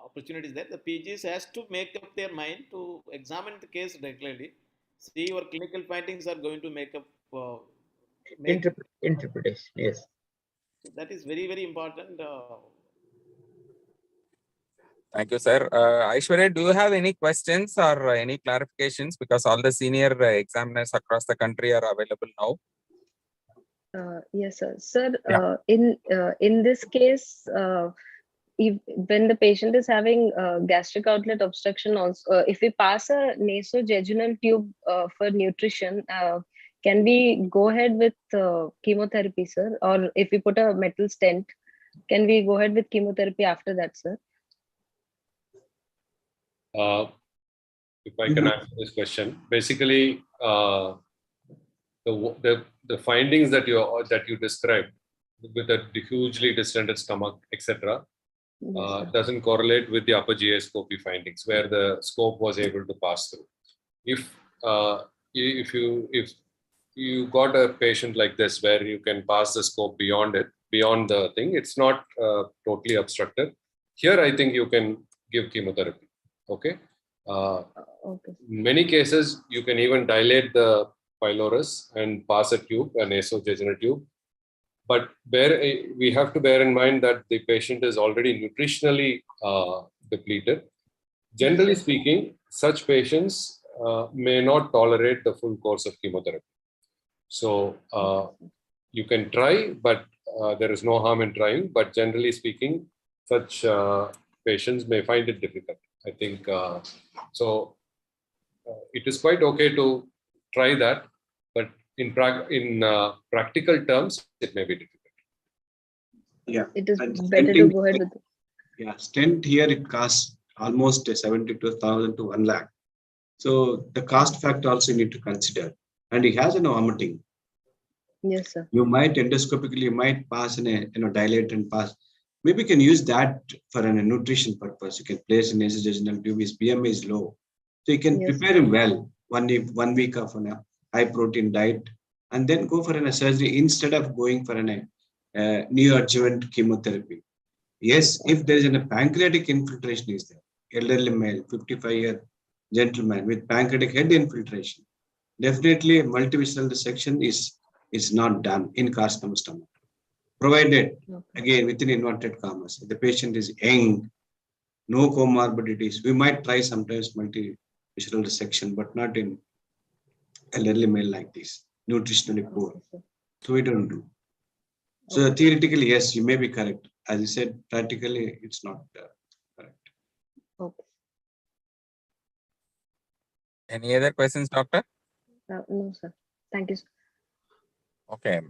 opportunities there. The PGs has to make up their mind to examine the case regularly. See, your clinical findings are going to make up. Interpretation. Yes. That is very, very important. Thank you, sir. Aishwarya, do you have any questions or any clarifications? Because all the senior examiners across the country are available now. Yes, sir. Sir, in this case, when the patient is having gastric outlet obstruction, also, if we pass a nasojejunal tube for nutrition, can we go ahead with chemotherapy, sir? Or if we put a metal stent, can we go ahead with chemotherapy after that, sir? If I can answer this question, basically, the findings that you described with a hugely distended stomach, etc., doesn't correlate with the upper GI scopy findings, where the scope was able to pass through. If you got a patient like this where you can pass the scope beyond the thing, it's not totally obstructed. Here, I think you can give chemotherapy. Okay. Okay. In many cases, you can even dilate the pylorus and pass a tube, a nasojejunal tube. But we have to bear in mind that the patient is already nutritionally depleted. Generally speaking, such patients may not tolerate the full course of chemotherapy. So you can try, but there is no harm in trying. But generally speaking, such patients may find it difficult. I think so. It is quite okay to try that, but in practical terms, it may be difficult. Yeah, it is and better to go ahead with it. Yeah, stent here it costs almost 72,000 to 1 lakh. So the cost factor also you need to consider. And he has no vomiting. Yes, sir. You might endoscopically, you might pass in a dilate and pass. Maybe you can use that for a nutrition purpose. You can place an nasojejunal tube. His BMI is low, so you can prepare him well. 1 week of a high protein diet, and then go for a surgery instead of going for a neoadjuvant chemotherapy. Yes, if there is a pancreatic infiltration is there, elderly male, 55-year gentleman with pancreatic head infiltration, definitely multivisceral dissection is not done in carcinoma stomach. Provided, again, within inverted commas, the patient is young, no comorbidities, we might try sometimes multivisceral dissection, but not in elderly male like this, nutritionally poor. So we don't do. So theoretically, yes, you may be correct. As you said, practically, it's not correct. Okay. Any other questions, doctor? No, sir. Thank you, sir. Okay.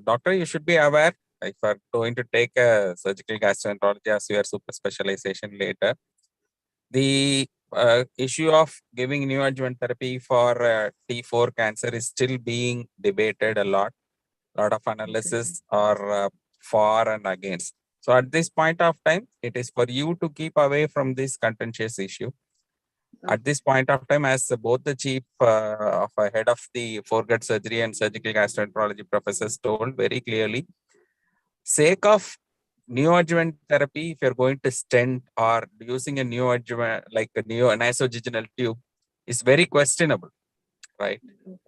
Doctor, you should be aware if you are going to take a surgical gastroenterology as your super specialization later. The issue of giving neoadjuvant therapy for T4 cancer is still being debated a lot. A lot of analysis are for and against. So at this point of time, it is for you to keep away from this contentious issue. At this point of time, as both the chief of head of the foregut surgery and surgical gastroenterology professors told very clearly, sake of neoadjuvant therapy, if you're going to stent or using a neoadjuvant like a nasojejunal tube, is very questionable, right?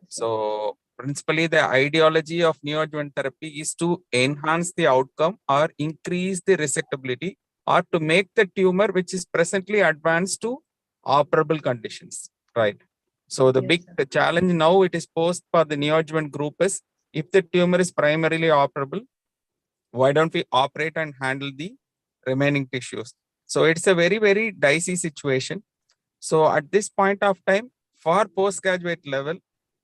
So Principally, the ideology of neoadjuvant therapy is to enhance the outcome or increase the resectability or to make the tumor which is presently advanced to operable conditions, right? So the big challenge now it is posed for the neoadjuvant group is if the tumor is primarily operable, why don't we operate and handle the remaining tissues? So it's a very, very dicey situation. So at this point of time, for postgraduate level,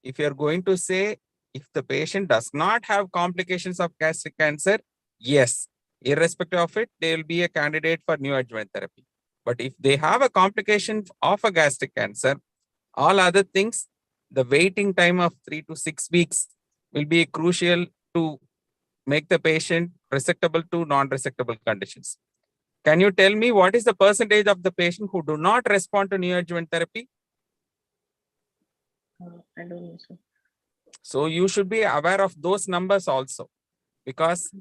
if you're going to say, if the patient does not have complications of gastric cancer, yes, irrespective of it, they will be a candidate for neoadjuvant therapy. But if they have a complication of a gastric cancer, all other things, the waiting time of 3 to 6 weeks will be crucial to make the patient resectable to non-resectable conditions. Can you tell me what is the percentage of the patient who do not respond to neoadjuvant therapy? I don't know, sir. So you should be aware of those numbers also, because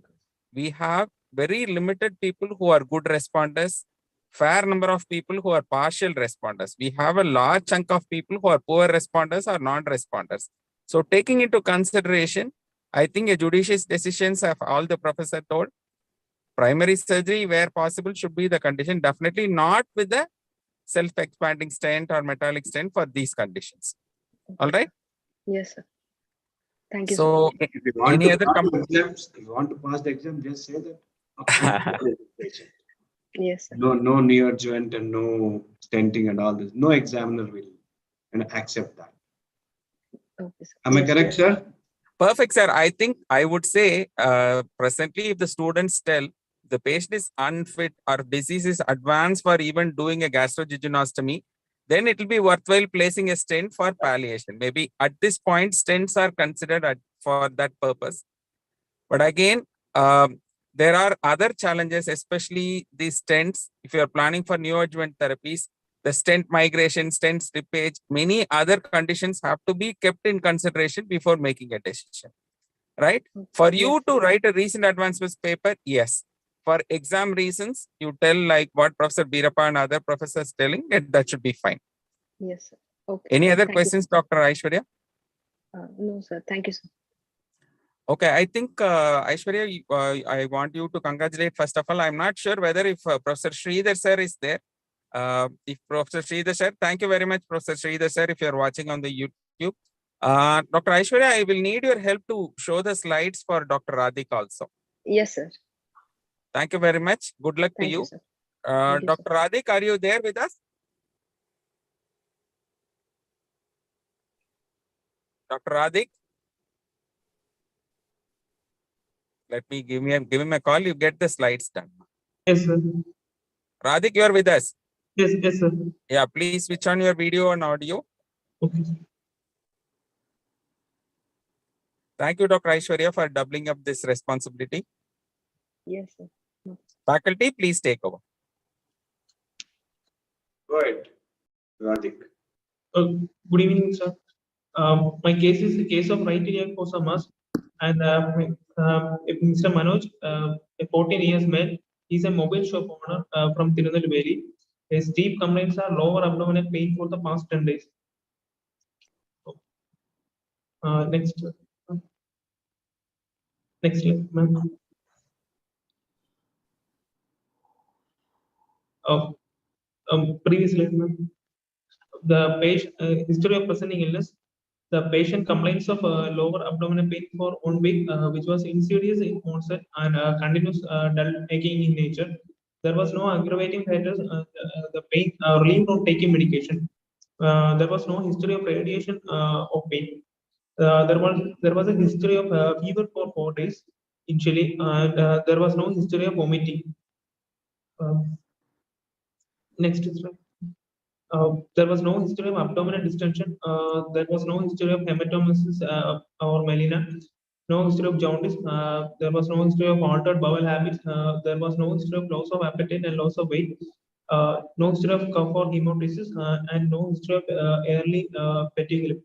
we have very limited people who are good responders, fair number of people who are partial responders. We have a large chunk of people who are poor responders or non-responders. So taking into consideration, I think a judicious decisions of all the professor told, primary surgery where possible should be the condition, definitely not with the self-expanding stent or metallic stent for these conditions. All right? Yes, sir. Thank you, so, sir. If you want any to other pass the exams, if you want to pass the exam, just say that. Yes, sir. No neoadjuvant and no stenting and all this. No examiner will accept that. Okay, sir. Am I Yes, correct, sir. sir? Perfect, sir. I think I would say presently, if the students tell the patient is unfit or disease is advanced for even doing a gastrojejunostomy, then it will be worthwhile placing a stent for palliation. Maybe at this point, stents are considered for that purpose. But again, there are other challenges, especially these stents. If you are planning for neoadjuvant therapies, the stent migration, stent slippage, many other conditions have to be kept in consideration before making a decision, right? For you to write a recent advancements paper, yes. For exam reasons, you tell like what Professor Birappa and other professors telling, that should be fine. Yes, sir. Okay. Any other Thank questions, you. Dr. Aishwarya? No, sir. Thank you, sir. Okay, I think Aishwarya, I want you to congratulate first of all. I'm not sure whether if Professor Sridhar sir is there. If Professor Sridhar sir, thank you very much, Professor Sridhar sir, if you're watching on the YouTube. Dr. Aishwarya, I will need your help to show the slides for Dr. Radhik also. Yes, sir. Thank you very much. Good luck Thank to you. you, sir. Thank you, Dr. Radhik, are you there with us? Dr. Radhik? Let me give him a call. You get the slides done. Yes, sir. Radhik, you are with us. Yes, sir. Yeah, please switch on your video and audio. Okay. Thank you, Dr. Aishwarya, for doubling up this responsibility. Yes, sir. Faculty, please take over. Go ahead, Radhik. Good evening, sir. My case is the case of right iliac fossa mass, and Mr. Manoj, a 14 years male, he's a mobile shop owner from Tirunelveli. His deep complaints are lower abdominal pain for the past 10 days. Next. Next, ma'am. Previously, ma'am. The patient history of presenting illness. The patient complains of lower abdominal pain for 1 week, which was insidious in onset and continuous dull aching in nature. There was no aggravating factors. The pain relieved on taking medication. There was no history of radiation of pain. There was a history of fever for 4 days initially, and there was no history of vomiting. Next slide. There was no history of abdominal distension. There was no history of hematomesis or melena. No history of jaundice. There was no history of altered bowel habits. There was no history of loss of appetite and loss of weight. No history of cough or hemolysis, and no history of early fatigue.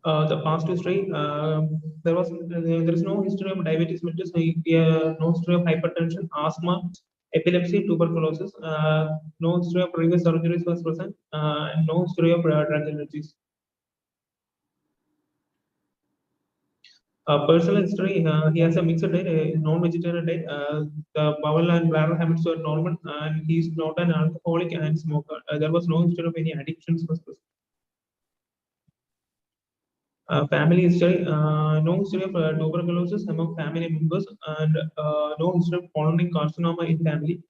The past history, there is no history of diabetes mellitus, no history of hypertension, asthma, epilepsy, tuberculosis, no history of previous surgeries was present, and no history of drug allergies. Personal history, he has a mixed diet, non-vegetarian diet. The bowel and bladder habits were normal, and he's not an alcoholic and smoker. There was no history of any addictions. Family history, no history of tuberculosis among family members, and no history of pulmonary carcinoma in family.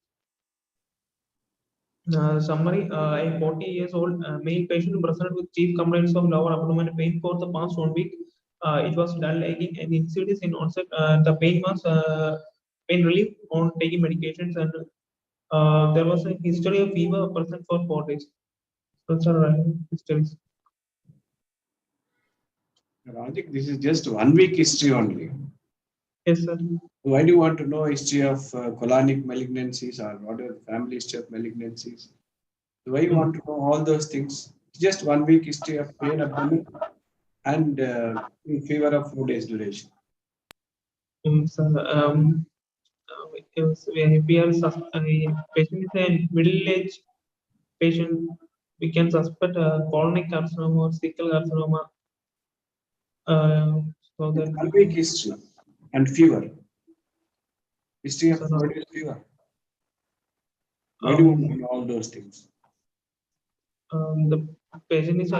Summary, a 40 years old male patient presented with chief complaints of lower abdominal pain for the past 1 week. It was dull aching and insidious in onset. The pain was pain relief on taking medications, and there was a history of fever present for 4 days. Those are histories. Rajiv, this is just 1 week history only. Yes, sir. Why do you want to know history of colonic malignancies or whatever family history of malignancies? Why you want to know all those things? Just 1 week history of pain, abdomen, and fever of 4 days duration. So, if we are patient is a middle-aged patient, we can suspect colonic carcinoma or cecal carcinoma. So that 1 week history and fever. History of So, 4 days fever. Why do you want to know all those things? the patient is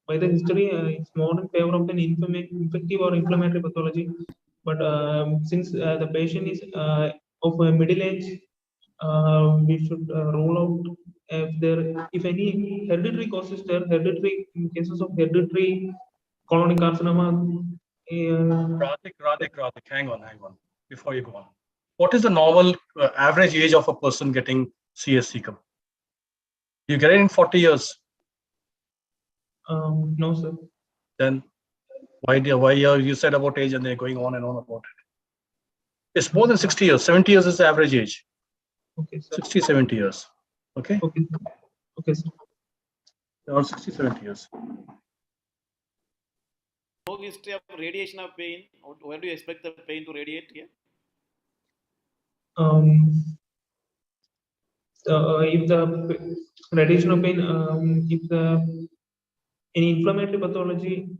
by the history, it's more in favor of an infective or inflammatory pathology. But since the patient is of a middle age, we should rule out if any hereditary causes there, hereditary in cases of hereditary colonic carcinoma. Radhik, hang on. Before you go on, what is the normal average age of a person getting CSC come? You get it in 40 years. No, sir. Then why you said about age and they're going on and on about it? It's more than 60 years. 70 years is the average age. Okay, sir. 60, 70 years. Okay. Okay. Okay, sir. Around 60, 70 years. No history of radiation of pain. Where do you expect the pain to radiate here? If the radiation of pain, if the any inflammatory pathology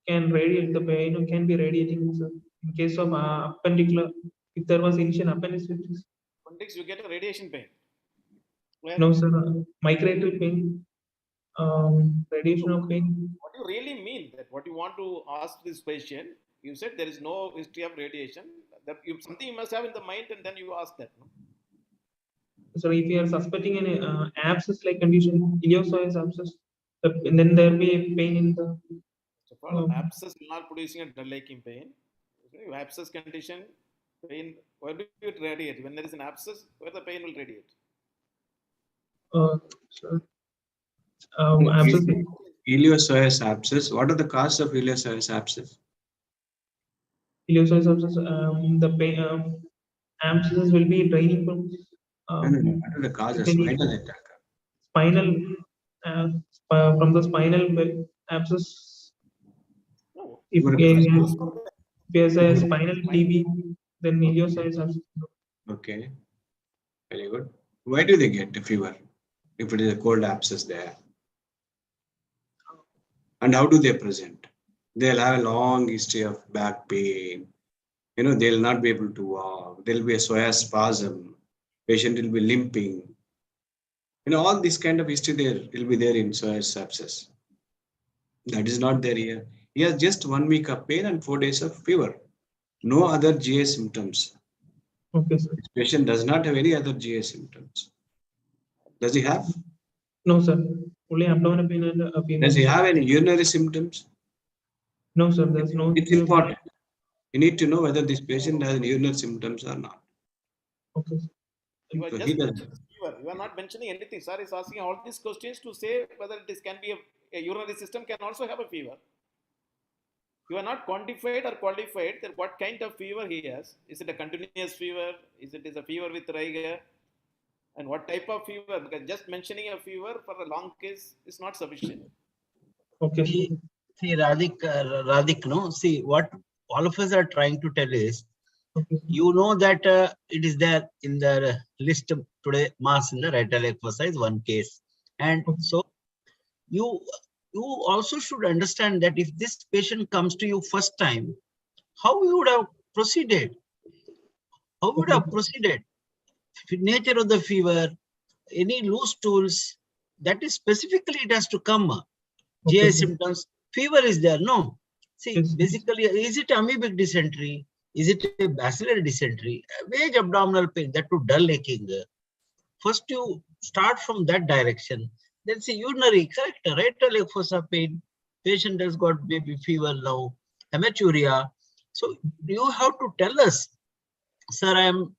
can radiate, the pain can be radiating. So in case of appendicular, if there was initial appendicitis. Appendix, you get a radiation pain. Where? No, sir. Migratory pain, radiation of pain. What do you really mean? That what you want to ask this patient? You said there is no history of radiation. That something you must have in the mind, and then you ask that. No? So if you are suspecting an abscess-like condition, iliopsoas abscess, then there will be a pain in the. So for abscess will not producing a dull aching pain. You abscess condition, pain. Where do you radiate? When there is an abscess, where the pain will radiate? Abscess. Iliopsoas abscess. What are the causes of iliopsoas abscess? Iliopsoas abscess. The pain. Abscesses will be draining from. What are the causes? Why does it occur? Spinal, from the spinal abscess. No. If there's a spinal TB, then iliopsoas abscess. Okay, very good. Why do they get the fever if it is a cold abscess there? And how do they present? They'll have a long history of back pain. They'll not be able to walk. There'll be a psoas spasm. Patient will be limping. All this kind of history there will be there in psoas abscess. That is not there here. He has just 1 week of pain and 4 days of fever. No other GA symptoms. Okay, sir. This patient does not have any other GA symptoms. Does he have? No, sir. Only abdominal pain and fever. Does he have any urinary symptoms? No, sir. There's no. It's important. You need to know whether this patient has any urinary symptoms or not. Okay. You are So just mentioning fever. You are not mentioning anything. Sir is asking all these questions to say whether this can be a urinary system can also have a fever. You are not quantified or qualified that what kind of fever he has. Is it a continuous fever? Is it a fever with rigor? And what type of fever? Because just mentioning a fever for a long case is not sufficient. Okay. See, Radhik, no. See, what all of us are trying to tell is, that it is there in the list today, mass in the right exercise, one case. And so you also should understand that if this patient comes to you first time, how we would have proceeded? How would have proceeded? Nature of the fever, any loose stools, that is specifically it has to come. GI symptoms, fever is there, no. See, basically, is it amoebic dysentery? Is it a bacillary dysentery? Vague abdominal pain, that to dull aching. First, you start from that direction. Then see urinary, correct? Right leg fossa pain. Patient has got baby fever now, hematuria. So you have to tell us, sir, I am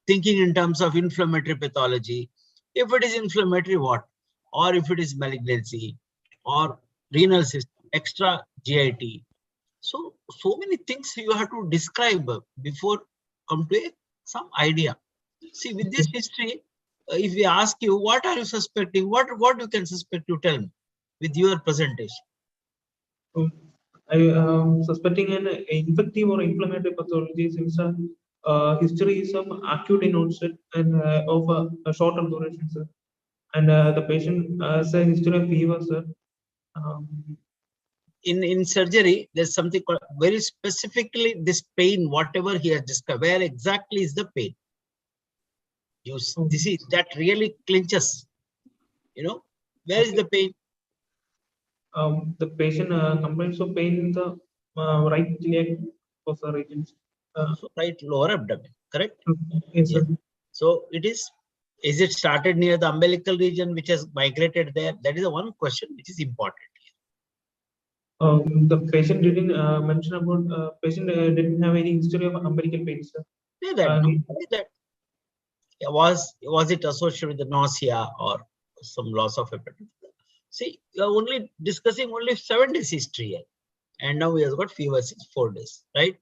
thinking in terms of inflammatory pathology. If it is inflammatory, what? Or if it is malignancy or renal system, extra GIT. So many things you have to describe before come to some idea. See, with this history, if we ask you, what are you suspecting? What you can suspect? You tell me with your presentation. I am suspecting an infective or inflammatory pathology since history is of acute in onset and of a shorter duration, sir. And the patient has a history of fever, sir. In surgery, there's something called very specifically this pain, whatever he has described, where exactly is the pain? This is that really clinches. You know, where is the pain? The patient complains of pain in the right leg fossa regions. Right lower abdomen, correct? Yes, sir. So it is it started near the umbilical region, which has migrated there? That is the one question which is important. The patient didn't mention about patient didn't have any history of umbilical pain, sir. Say that, say that. Was it associated with the nausea or some loss of appetite? See, you are only discussing only 7 days history here, and now he has got fever since 4 days, right?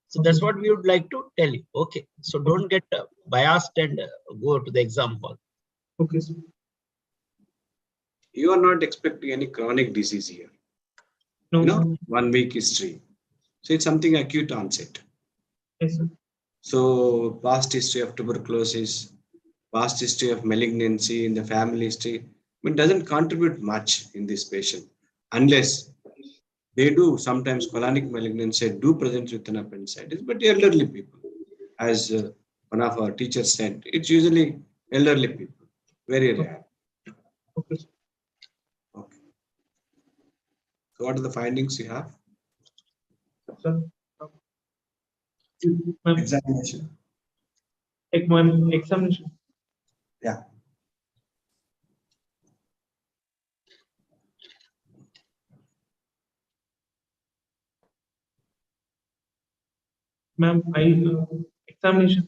So that's what we would like to tell you. Okay, so don't get biased and go to the exam hall. Okay, sir. You are not expecting any chronic disease here. No. You know, 1 week history. So it's something acute onset. Yes, sir. So past history of tuberculosis, past history of malignancy in the family history, doesn't contribute much in this patient unless they do sometimes colonic malignancy do present with an appendicitis, but elderly people, as one of our teachers said, it's usually elderly people, very rare. Okay. Okay. So what are the findings you have? Sir. Examination. Examination. Yeah. Ma'am, examination.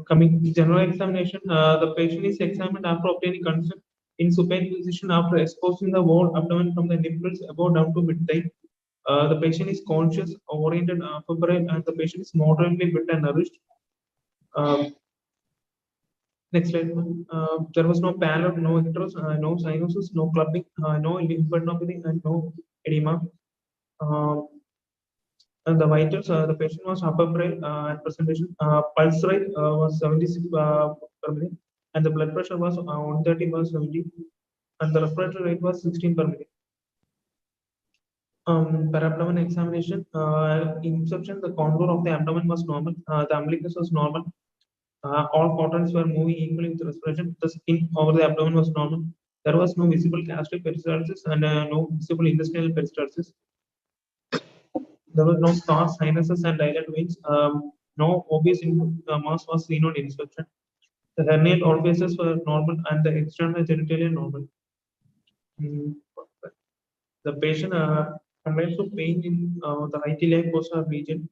Coming general examination, the patient is examined after obtaining consent in supine position after exposing the whole abdomen from the nipples above down to mid-thigh. The patient is conscious, oriented, febrile, and the patient is moderately bit and nourished. Next slide. There was no pallor, no icterus, no cyanosis, no clubbing, no lymphadenopathy, and no edema. And the vitals, the patient was hyperbrain at presentation. Pulse rate was 76 per minute, and the blood pressure was 130 per 70, and the respiratory rate was 16 per minute. Per abdomen examination, inception, the contour of the abdomen was normal, the umbilicus was normal, all quadrants were moving equally with respiration, the skin over the abdomen was normal, there was no visible gastric peristalsis and no visible intestinal peristalsis. There was no stars, sinuses, and dilate veins. No obvious mass was seen on inspection. The hernial orifices were normal and the external genitalia normal. The patient complains of pain in the right iliac fossa region.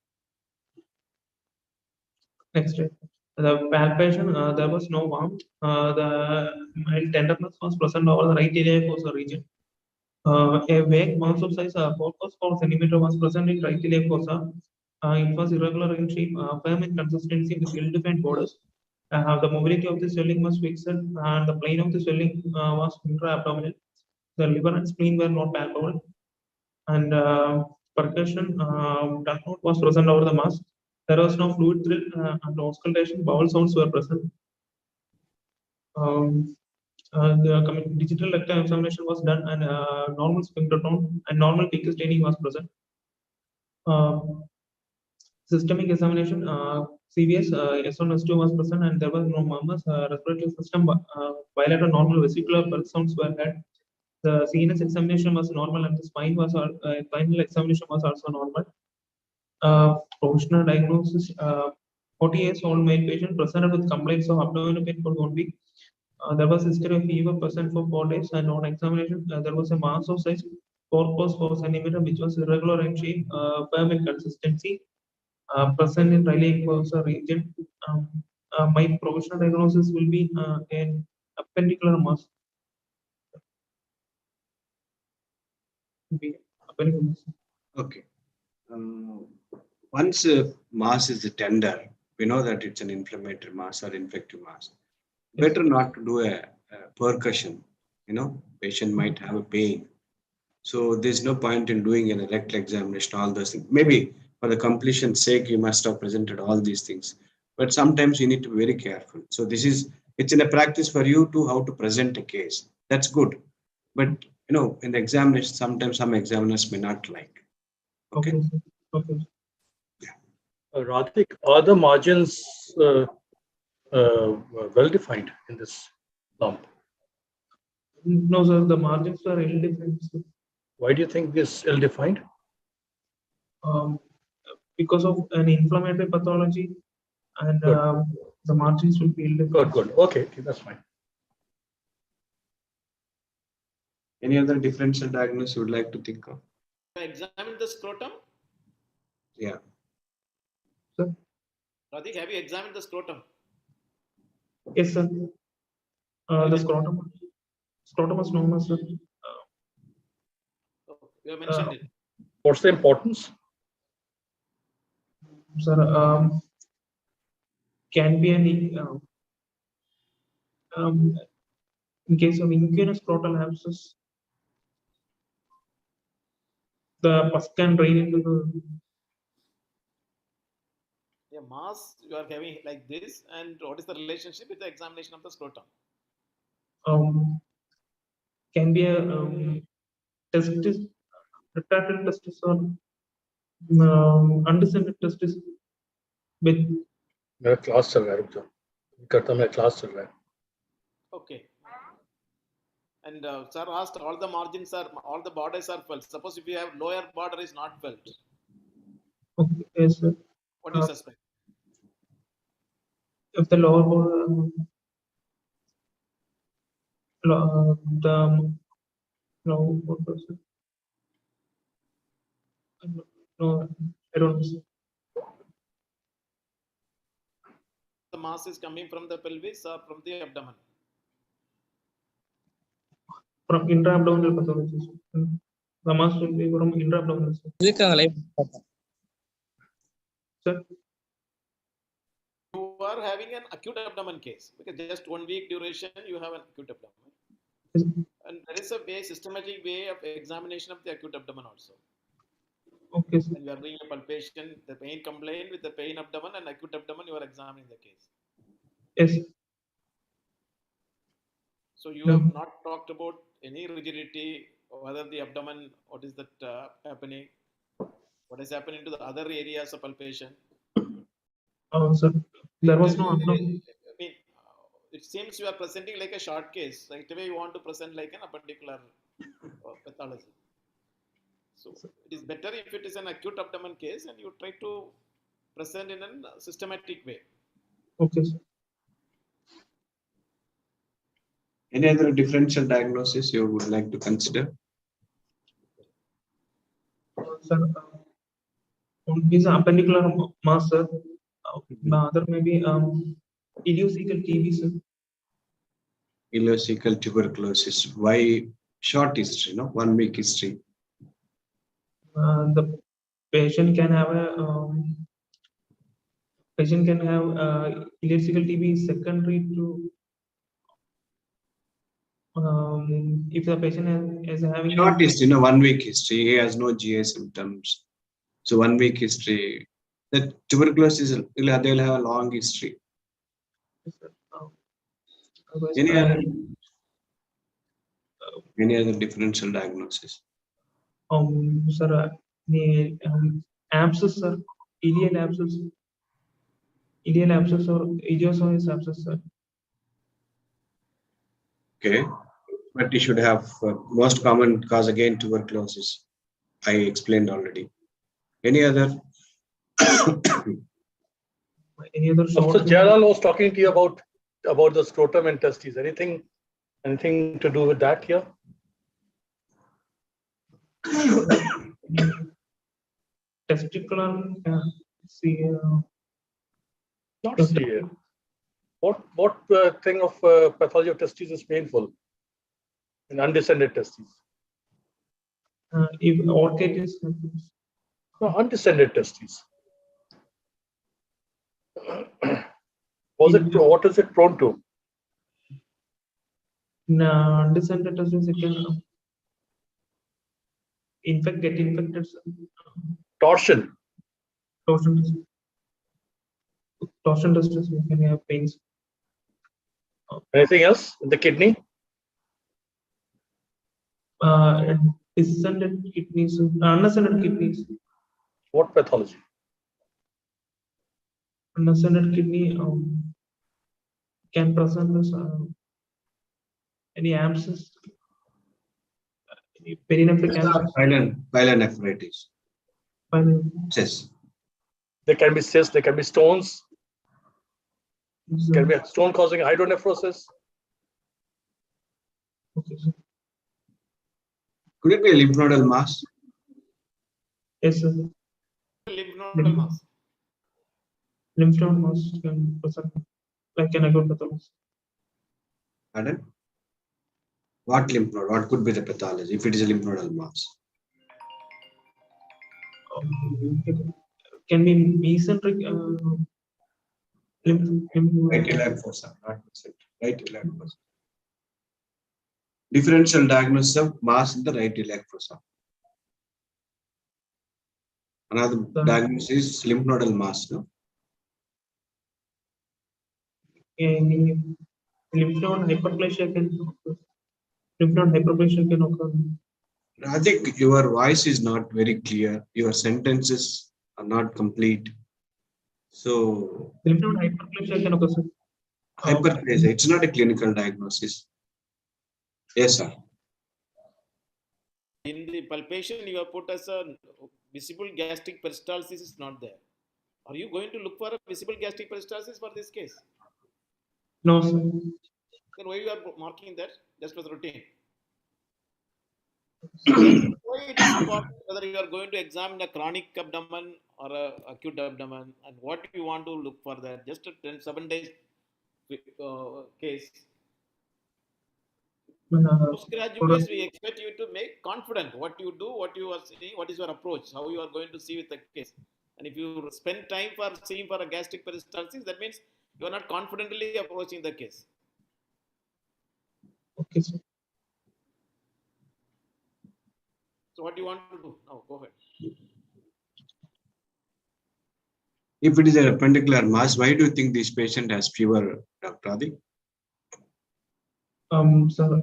Next slide. The palpation, there was no warmth. The mild tenderness was present over the right iliac fossa region. A vague mass of size 4 centimeter was present in right iliac fossa. It was irregular in shape, firm in consistency with ill-defined borders. The mobility of the swelling was fixed, and the plane of the swelling was intra-abdominal. The liver and spleen were not palpable, and percussion duct was present over the mass. There was no fluid thrill and auscultation. Bowel sounds were present. The digital rectal examination was done, and normal sphinctertone and normal peak staining was present. Systemic examination, CVS S1 S2 was present, and there was no murmurs. Respiratory system bilateral normal vesicular pulse sounds were had. The CNS examination was normal, and the spinal examination was also normal. Provisional diagnosis: 40 years old male patient presented with complaints of abdominal pain for 1 week. There was history of fever present for 4 days, and on examination there was a mass of size 4 centimeter, which was irregular in shape, firm in consistency, present in Riley region. My provisional diagnosis will be an appendicular mass. Okay. Once mass is tender, we know that it's an inflammatory mass or infective mass. Better not to do a percussion. Patient might have a pain. So there's no point in doing an rectal examination, all those things. Maybe for the completion's sake, you must have presented all these things. But sometimes you need to be very careful. So it's in a practice for you to how to present a case. That's good. But in the examination, sometimes some examiners may not like. Okay. Okay. Radhik, are the margins well defined in this lump? No, sir. The margins are ill-defined. Why do you think this ill-defined? Because of an inflammatory pathology, and the margins will be ill-defined. Good. Okay, that's fine. Any other differential diagnosis you would like to think of? Examine the scrotum. Yeah. Sir? Radhik, have you examined the scrotum? Yes, sir. The scrotum was normal, sir. You have mentioned it. What's the importance? Sir, can be in case of inguinal scrotal abscess, the pus can drain into the Mass you are having like this, and what is the relationship with the examination of the scrotum? Can be a testis, retracted testis, or undescended testis with मेरा class चल रहा है रुक जाओ करता मैं class चल रहा है. Okay. And sir asked, all the borders are felt. Suppose if you have lower border is not felt. Okay, yes, sir. What do you suspect? If the lower border, what was it? No, I don't know. The mass is coming from the pelvis or from the abdomen? From intra-abdominal pathology. The mass will be from intra-abdominal. Sir? You are having an acute abdomen case because just 1 week duration you have an acute abdomen. Yes. And there is a systematic way of examination of the acute abdomen also. Okay, sir. When you are doing a palpation, the pain complaint with the pain abdomen and acute abdomen, you are examining the case. Yes. So you have not talked about any rigidity, whether the abdomen, what is that happening, what is happening to the other areas of palpation. Sir, there was no. I mean, it seems you are presenting like a short case. Right away, you want to present like an appendicular pathology. So it is better if it is an acute abdomen case and you try to present in a systematic way. Okay, sir. Any other differential diagnosis you would like to consider? Sir, one is appendicular mass, sir. The other may be ileocecal TB, sir. Ileocecal tuberculosis. Why short history? 1 week history. The patient can have ileocecal TB secondary to if the patient is having Short history, 1 week history. He has no GI symptoms. So 1 week history. The tuberculosis, they'll have a long history. Any other? Any other differential diagnosis? Sir, the abscess, sir, ideal abscess or idiosyncratic abscess, sir. Okay, but you should have most common cause again tuberculosis. I explained already. Any other? Any other So short? Jalal was talking to you about the scrotum and testes. Anything to do with that here? Testicular, see, Not CA. What thing of pathology of testes is painful in undescended testes? if orchid is No, undescended testes. What is it prone to? undescended testes, it can get infected. Torsion. Torsion testes can have pains. Anything else in the kidney? Descended kidneys, unascended kidneys. What pathology? Unascended kidney can present as any abscess, any perinephric abscess. Pyelonephritis. Yes. There can be cysts, there can be stones. There can be a stone causing hydronephrosis. Okay, sir. Could it be a lymph nodal mass? Yes, sir. Lymph nodal mass. Lymph node mass can present like an acute pathology. Pardon? What lymph node? What could be the pathology if it is a lymph nodal mass? Can be mesenteric lymph. Right iliac fossa, not mesenteric. Right iliac fossa. Differential diagnosis of mass in the right iliac fossa. Another diagnosis is lymph nodal mass. No? Any lymph node hyperplasia can occur. I think your voice is not very clear. Your sentences are not complete. So, Lymph node hyperplasia can occur, sir. hyperplasia, it's not a clinical diagnosis. Yes, sir. In the palpation, you have put as a visible gastric peristalsis is not there. Are you going to look for a visible gastric peristalsis for this case? No, sir. Then why you are marking that just as routine? Why it is important whether you are going to examine a chronic abdomen or a acute abdomen, and what you want to look for that? Just a 7 days case. Postgraduates, we expect you to make confident what you do, what you are seeing, what is your approach, how you are going to see with the case. And if you spend time for seeing for a gastric peristalsis, that means you are not confidently approaching the case. Okay, sir. So what do you want to do now? Go ahead. If it is a appendicular mass, why do you think this patient has fever, Dr. Adi? Sir,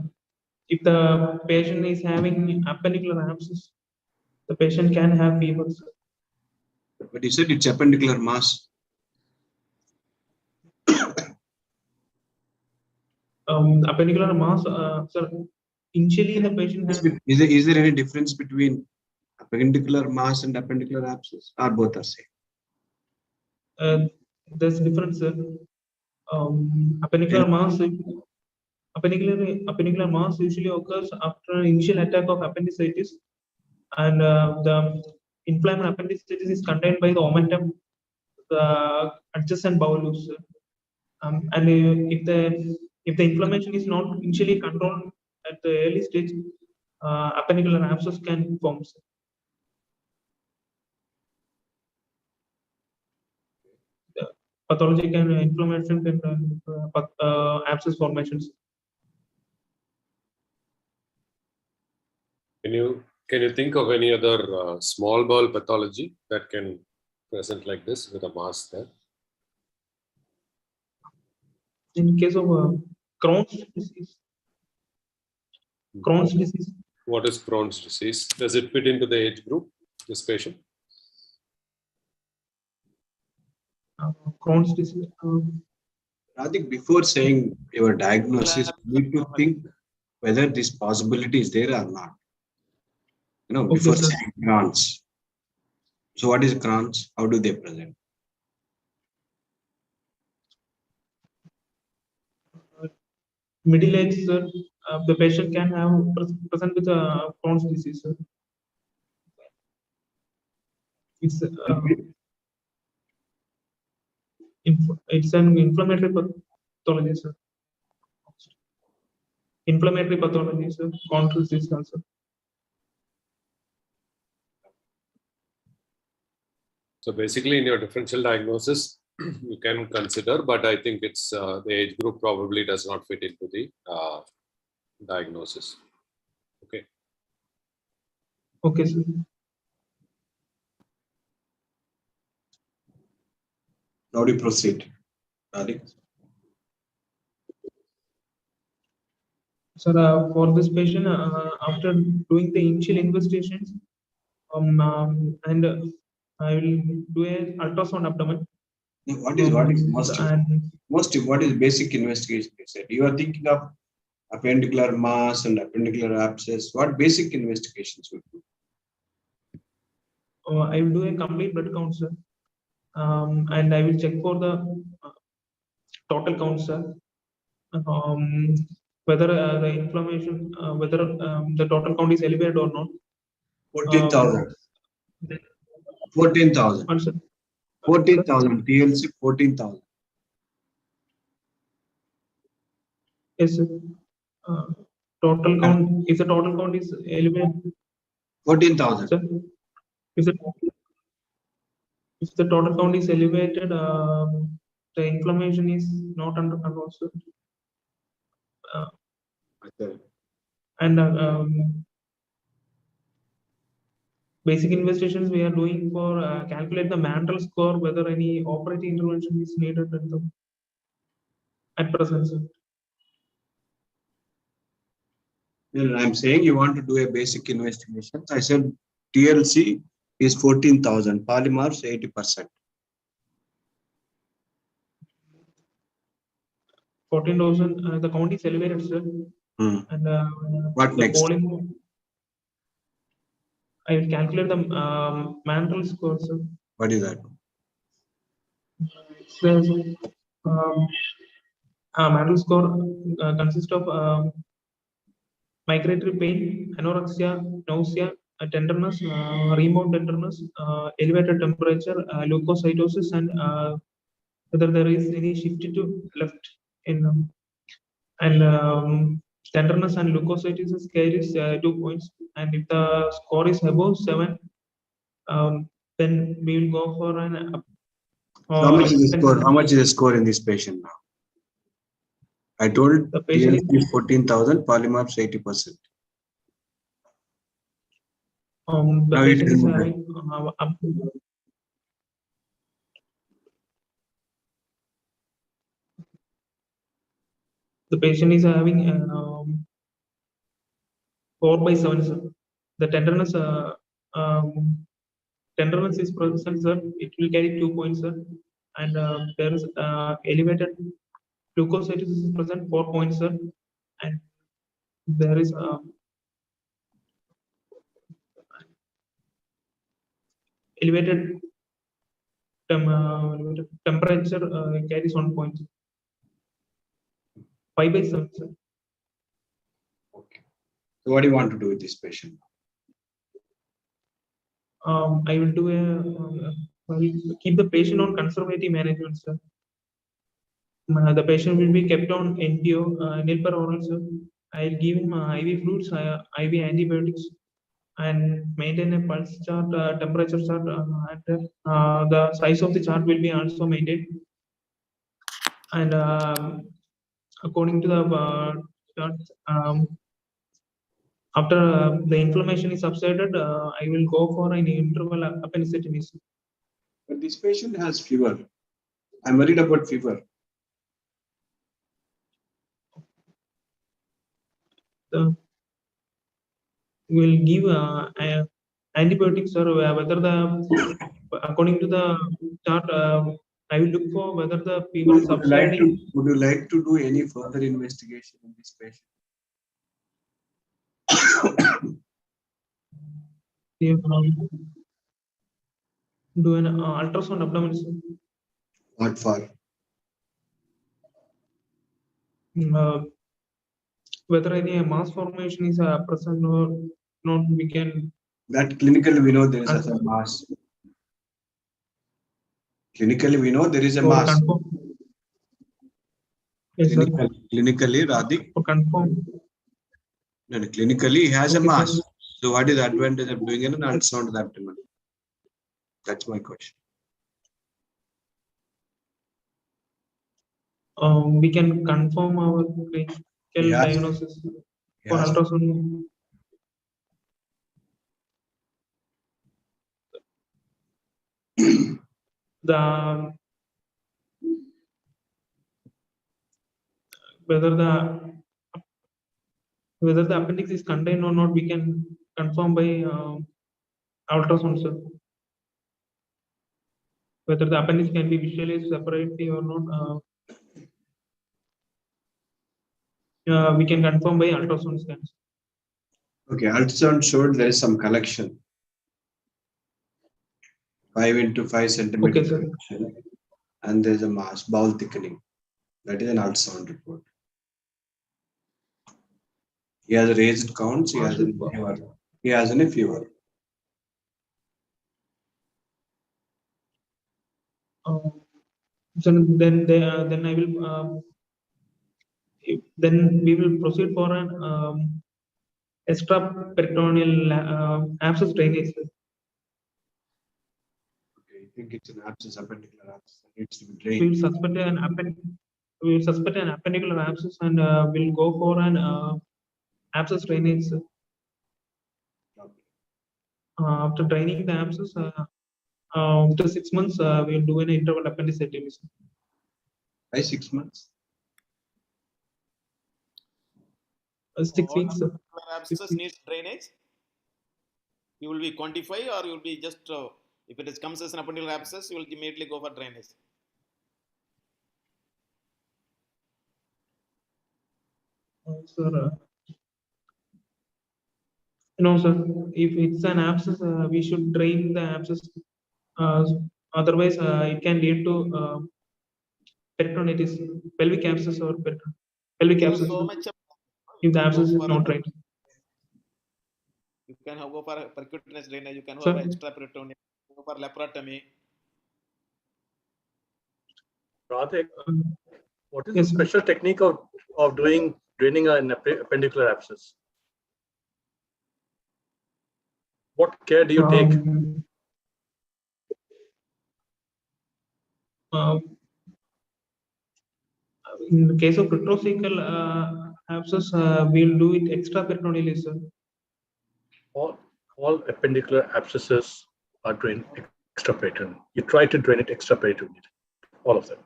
if the patient is having appendicular abscess, the patient can have fever, sir. But you said it's appendicular mass. Appendicular mass, sir. Initially, the patient has. Is there any difference between appendicular mass and appendicular abscess, or both are same? There's difference, sir. Appendicular mass usually occurs after an initial attack of appendicitis, and the inflamed appendicitis is contained by the omentum, the adjacent bowel loops. And if the inflammation is not initially controlled at the early stage, appendicular abscess can form. The pathology can inflammation can abscess formations. Can you think of any other small bowel pathology that can present like this with a mass there? In case of Crohn's disease. Crohn's disease. What is Crohn's disease? Does it fit into the age group, this patient? Crohn's disease. I think before saying your diagnosis, you need to think whether this possibility is there or not. You know, Okay, before sir. saying Crohn's. So what is Crohn's? How do they present? Middle age, sir. The patient can have present with Crohn's disease, sir. It's it's an inflammatory pathology, sir. Inflammatory pathology, sir. Crohn's disease also. So basically in your differential diagnosis, you can consider, but I think it's the age group probably does not fit into the diagnosis. Okay. Okay, sir. How do you proceed? Radik? Sir, for this patient, after doing the initial investigations, and I will do an ultrasound abdomen. What is most and what is basic investigation? You said you are thinking of appendicular mass and appendicular abscess. What basic investigations would do? I will do a complete blood count, sir, and I will check for the total count, sir. Whether the inflammation, whether the total count is elevated or not. 14,000. 14,000. 14,000. TLC 14,000. Yes, sir. Total count. If the total count is elevated. 14,000. Sir, if the total count is elevated, the inflammation is not under control, sir. And basic investigations we are doing for calculate the Mandel score, whether any operating intervention is needed at present, sir. I'm saying you want to do a basic investigation. I said TLC is 14,000, polymorphs 80%. 14,000. The count is elevated, sir. And what next? I will calculate the Mandel score, sir. What is that? Mandel score consists of migratory pain, anorexia, nausea, tenderness, remote tenderness, elevated temperature, leukocytosis, and whether there is any shift to left in and tenderness and leukocytosis carries 2 points, and if the score is above 7, then we will go for an how much is the score? How much is the score in this patient now? I told the patient is 14,000, polymorphs 80%. The patient is having the patient is having 4/7, sir. The tenderness tenderness is present, sir. It will carry 2 points, sir. And there is elevated leukocytosis is present, 4 points, sir. And there is elevated temperature carries 1 point. 5/7, sir. Okay. So what do you want to do with this patient? I will do I will keep the patient on conservative management, sir. The patient will be kept on NPO, nil per oral, sir. I'll give him IV fluids, IV antibiotics, and maintain a pulse chart, temperature chart, and the size of the chart will be also maintained. And according to the chart, after the inflammation is subsided, I will go for an interval appendectomy. But this patient has fever. I'm worried about fever. will give antibiotics, or whether the according to the chart, I will look for whether the fever is subsiding. Would you like to do any further investigation in this patient? Do an ultrasound abdomen, sir. What for? Whether any mass formation is present or not, we can. That clinically we know there is a mass. Clinically we know there is a mass. Yes, sir. Clinically, Radhik. For confirm. No, clinically he has a Okay, mass. sir. So what is the advantage of doing an ultrasound of the abdomen? That's my question. We can confirm our clinical diagnosis for ultrasound. The whether the appendix is contained or not, we can confirm by ultrasound, sir. Whether the appendix can be visualized separately or not, we can confirm by ultrasound scans. Okay, ultrasound showed there is some collection. 5 into 5 centimeter Okay, sir. collection, and there is a mass, bowel thickening. That is an ultrasound report. He has raised counts. He has a fever. He has a fever. So then I will. Then we will proceed for an extraperitoneal abscess drainage. Okay, I think it's an abscess, appendicular abscess. It needs to be drained. We will suspect an appendicular abscess, and we'll go for an abscess drainage. After draining the abscess, after 6 months, we'll do an interval appendicectomy. By 6 months? 6 weeks. Abscess needs drainage. You will be quantify, or you will be just if it comes as an appendicular abscess, you will immediately go for drainage. Sir, no, sir. If it's an abscess, we should drain the abscess. Otherwise, it can lead to peritonitis, pelvic abscess or pelvic abscess. So much If the abscess is not drained. You can go for percutaneous drainage. You can go Sir? for extraperitoneal. Go for laparotomy. Radhik, what is the special technique of draining an appendicular abscess? What care do you take? In the case of retrocecal abscess, we'll do it extraperitoneally, sir. All appendicular abscesses are drained extraperitoneally. You try to drain it extraperitoneally, all of them,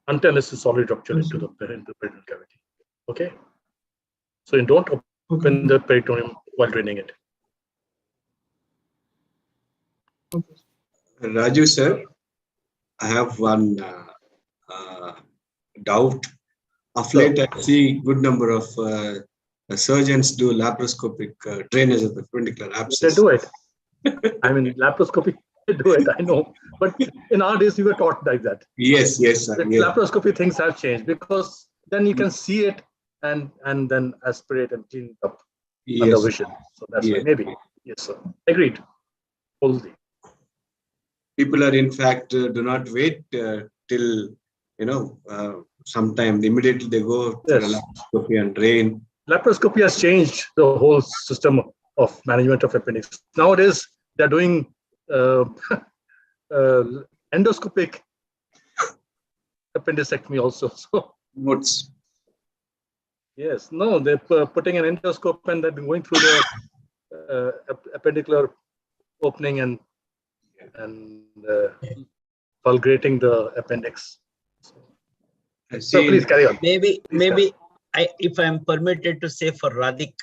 until it's solid rupture into the peritoneal cavity. Okay, so you don't open the peritoneum while draining it. Raju sir, I have one doubt. Of late, I see good number of surgeons do laparoscopic drainage of the appendicular abscess. They do it. I mean, laparoscopy, they do it, I know. But in our days, we were taught like that. Yes, yes, sir. With Yes. laparoscopy, things have changed because then you can see it and then aspirate and clean it up under vision. So that's why maybe. Yes, sir. Agreed. Wholly. People are, in fact, do not wait till, sometime immediately they go to the laparoscopy and drain. Laparoscopy has changed the whole system of management of appendix. Nowadays, they're doing endoscopic appendicectomy also. So what's? Yes, no, they're putting an endoscope and they're going through the appendicular opening and fulgurating the appendix. So please carry on. Maybe if I'm permitted to say for Radhik,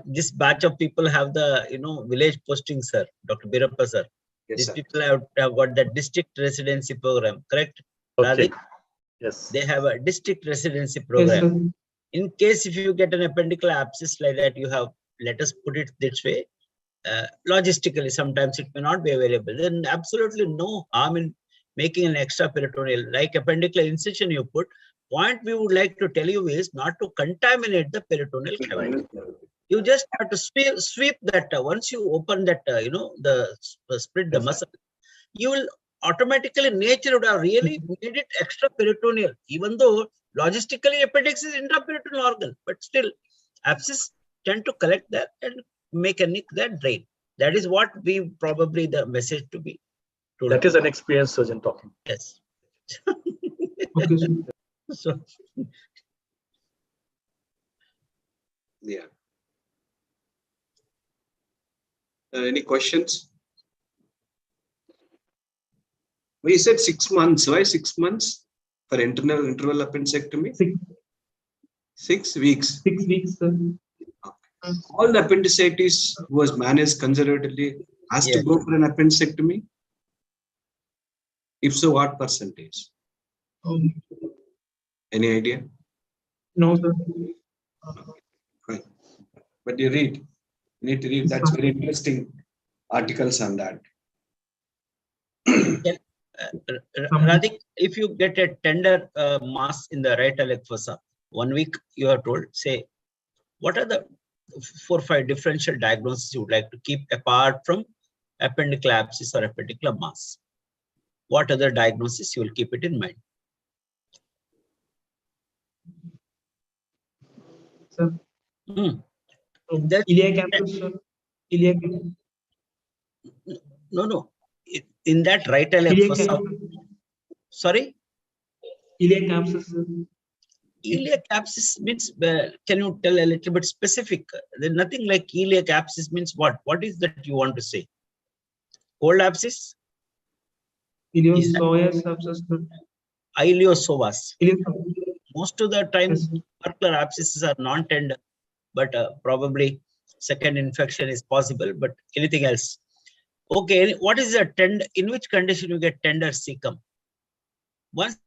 this batch of people have the, village posting, sir, Dr. Birappa, sir. Yes, These sir. people have got the district residency program, correct? Okay. Radhik? Yes. They have a district residency Yes, program. sir. In case if you get an appendicular abscess like that, you have, let us put it this way, logistically, sometimes it may not be available. Then absolutely no harm in making an extra peritoneal, like appendicular incision you put. Point we would like to tell you is not to contaminate the peritoneal cavity. You just have to sweep that. Once you open that, split the muscle, you will automatically, nature would have really made it extra peritoneal, even though logistically appendix is intraperitoneal organ, but still abscess tend to collect that and make a nick that drain. That is what we probably the message to be told. That is an experienced surgeon talking. Yes. Okay, sir. So, Yeah. Any questions? We said 6 months. Why 6 months for interval appendectomy? 6 weeks. 6 weeks, sir. All the appendicitis was managed conservatively has to Yes. go for an appendectomy. If so, what percentage? Any idea? No, sir. Fine. But you need to read. That's very interesting articles on that. Radhik, if you get a tender mass in the right iliac fossa, 1 week you are told, say, what are the 4 or 5 differential diagnoses you would like to keep apart from appendicular abscess or appendicular mass? What other diagnosis you will keep it in mind? Sir. That- Iliac abscess, sir. Iliac. No. In that right iliac Iliac fossa. abscess. Sorry? Iliac abscess, sir. Iliac abscess means, can you tell a little bit specific? There's nothing like iliac abscess means what? What is that you want to say? Cold abscess? Iliopsoas abscess, sir. Iliopsoas. Iliopsoas. Most of the time, Yes. tubercular abscesses are non-tender, but probably second infection is possible, but anything else? Okay, what is a tender? In which condition you get tender cecum? Once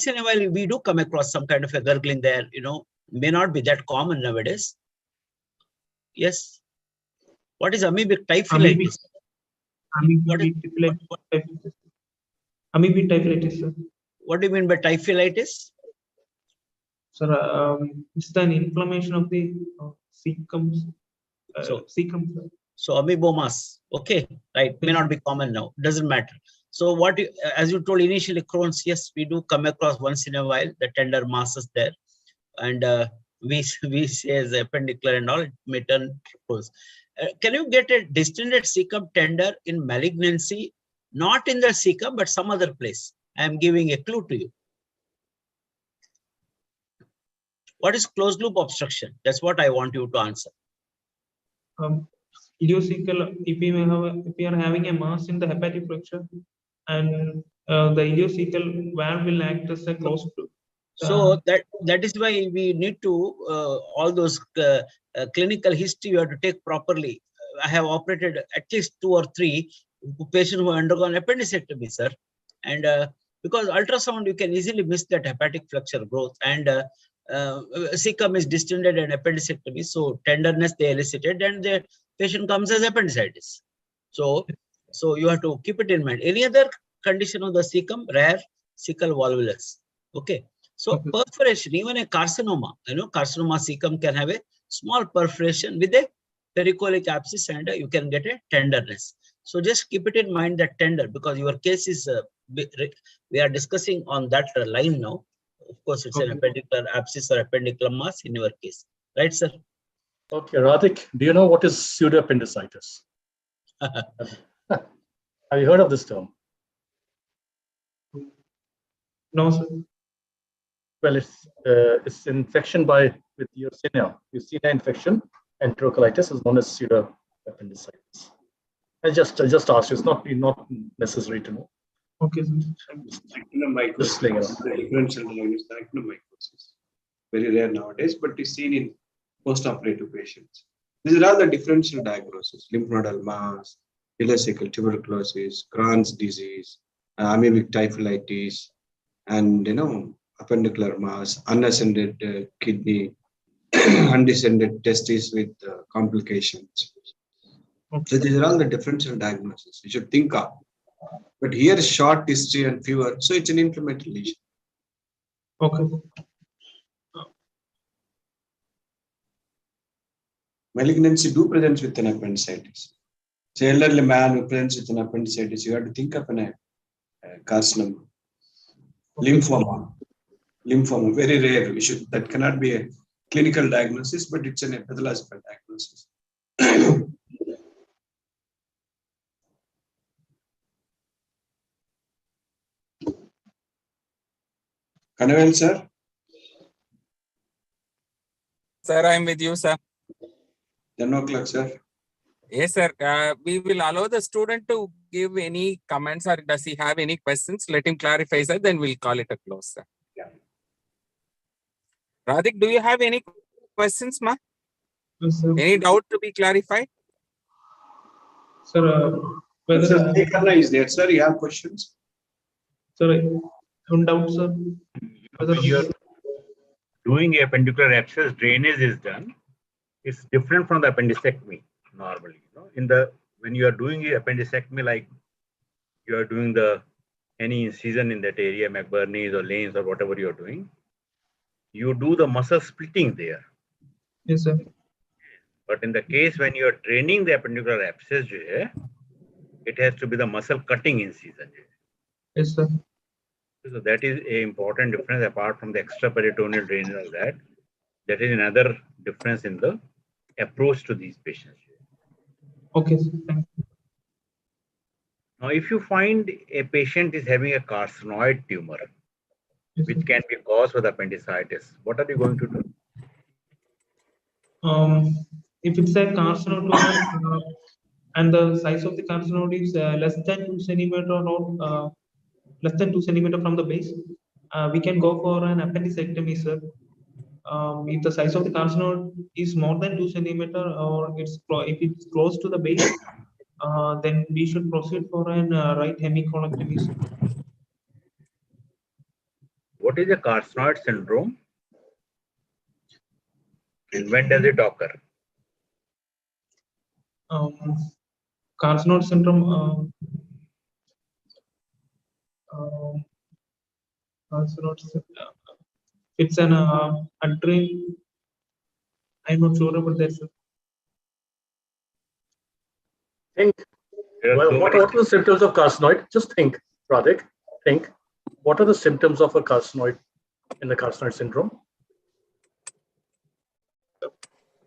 in a while, we do come across some kind of a gurgling there, may not be that common nowadays. Yes. What is amoebic typhlitis? Amoebic typhlitis, sir. What do you mean by typhlitis? Sir, it's an inflammation of the cecum. Cecum, sir. So amoebomas, okay, right, may not be common now, doesn't matter. So what, as you told initially, Crohn's, yes, we do come across once in a while the tender masses there, and we say as appendicular and all, it may turn Crohn's. Can you get a distended cecum tender in malignancy, not in the cecum, but some other place? I am giving a clue to you. What is closed loop obstruction? That's what I want you to answer. Ileocecal, if we are having a mass in the hepatic flexure, and the ileocecal valve will act as a closed loop. So that is why we need to all those clinical history you have to take properly. I have operated at least 2 or 3 patients who have undergone appendicectomy, sir, and because ultrasound you can easily miss that hepatic flexure growth, and cecum is distended and appendicectomy, so tenderness they elicited, and the patient comes as appendicitis. So you have to keep it in mind. Any other condition of the cecum? Rare cecal volvulus. Okay. So perforation, even a carcinoma, carcinoma cecum can have a small perforation with a pericolic abscess, and you can get a tenderness. So just keep it in mind that tender, because your case is, we are discussing on that line now. Of course, it's an appendicular abscess or appendicular mass in your case. Right, sir? Okay, Radhik, do you know what is pseudoappendicitis? Have you heard of this term? No, sir. Well, it's infection with Yersinia. Yersinia infection, enterocolitis is known as pseudoappendicitis. I just asked you. It's not necessary to know. Okay, sir. Actinomycosis. Differential diagnosis, actinomycosis. Very rare nowadays, but it's seen in post-operative patients. These are all the differential diagnoses: lymph nodal mass, ileocecal tuberculosis, Crohn's disease, amoebic typhlitis, and appendicular mass, unascended kidney, undescended testes with complications. So these are all the differential diagnoses you should think of. But here is short history and fever, so it's an inflammatory lesion. Okay. Malignancy do presents with an appendicitis. So elderly man who presents with an appendicitis, you have to think of a carcinoma. Lymphoma, very rare. That cannot be a clinical diagnosis, but it's an pathological diagnosis. Kanavel, sir? Sir, I'm with you, sir. 10 o'clock, sir. Yes, sir. We will allow the student to give any comments, or does he have any questions? Let him clarify, sir. Then we'll call it a close, sir. Yeah. Radhik, do you have any questions, ma? Yes, sir. Any doubt to be clarified? Sir, whether Sir, Karna is there, sir. You have questions? sir, no doubt, sir. Whether When you're doing appendicular abscess, drainage is done. It's different from the appendectomy normally. When you are doing the appendectomy, like you are doing any incision in that area, McBurney's or Lane's or whatever you're doing, you do the muscle splitting there. Yes, sir. But in the case when you are draining the appendicular abscess, it has to be the muscle cutting incision. Yes, sir. So that is an important difference apart from the extraperitoneal drainage. That is another difference in the approach to these patients. Okay, sir. Thank you. Now, if you find a patient is having a carcinoid tumor, Yes, which sir. can be caused with appendicitis, what are you going to do? If it's a carcinoma and the size of the carcinoma is less than 2 centimeter or less than 2 centimeter from the base, we can go for an appendicectomy, sir. If the size of the carcinoma is more than 2 centimeter or if it's close to the base, then we should proceed for an right hemicolectomy, sir. What is a carcinoid syndrome? And when does it occur? Carcinoid syndrome. It's an adrenal. I'm not sure about that, sir. Think. Well, what are the symptoms of carcinoid? Just think, Radhik. Think. What are the symptoms of a carcinoid in the carcinoid syndrome?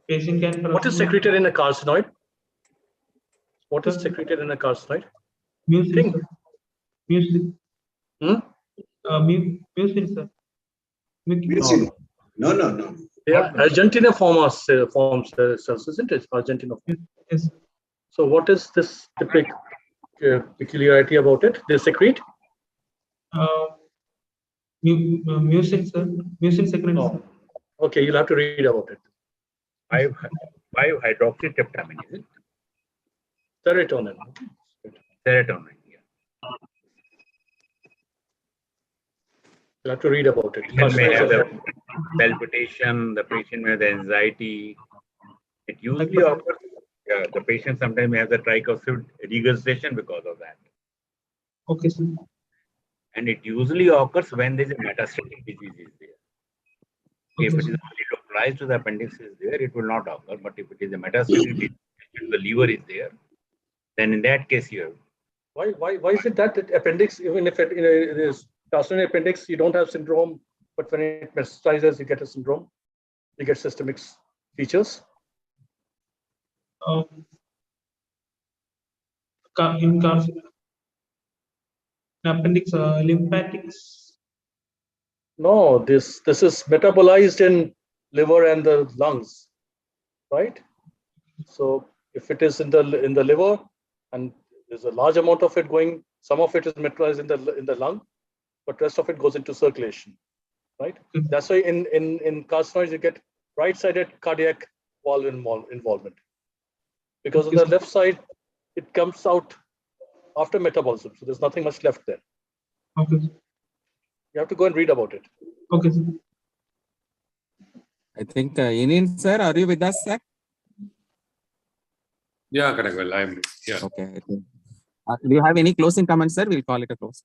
Patient can. What is secreted in a carcinoid? What is secreted in a carcinoid? Mucin, sir. Mucin. Mucin. Sir. No. Yeah, Argentina forms cells, isn't it? Argentina. Yes. So what is this typical peculiarity about it? They secrete? Mucin, sir. Mucin secretes. Oh. Okay, you'll have to read about it. 5-hydroxytryptamine, is it? Serotonin. Serotonin, yeah. You'll have to read about it. The patient may have the palpitation, the patient may have the anxiety. It usually occurs. Yeah, the patient sometimes may have the tricuspid regurgitation because of that. Okay, sir. And it usually occurs when there is a metastatic disease is there. Okay, if it is only localized to the appendix is there, it will not occur. But if it is a metastatic disease, the liver is there, then in that case you have. Why is it that appendix, even if it is carcinoma appendix, you don't have syndrome, but when it metastasizes, you get a syndrome, you get systemic features? In carcinoma. Appendix, lymphatics. No, this is metabolized in liver and the lungs, right? So if it is in the liver and there's a large amount of it going, some of it is metabolized in the lung, but rest of it goes into circulation, right? That's why in carcinoids you get right-sided cardiac valve involvement. because on the left side, it comes out after metabolism. So there's nothing much left there. Okay. You have to go and read about it. Okay, sir. I think, Inin, sir, are you with us, sir? Yeah, correct. Well, I'm here. Okay. I think. Do you have any closing comments, sir? We'll call it a close.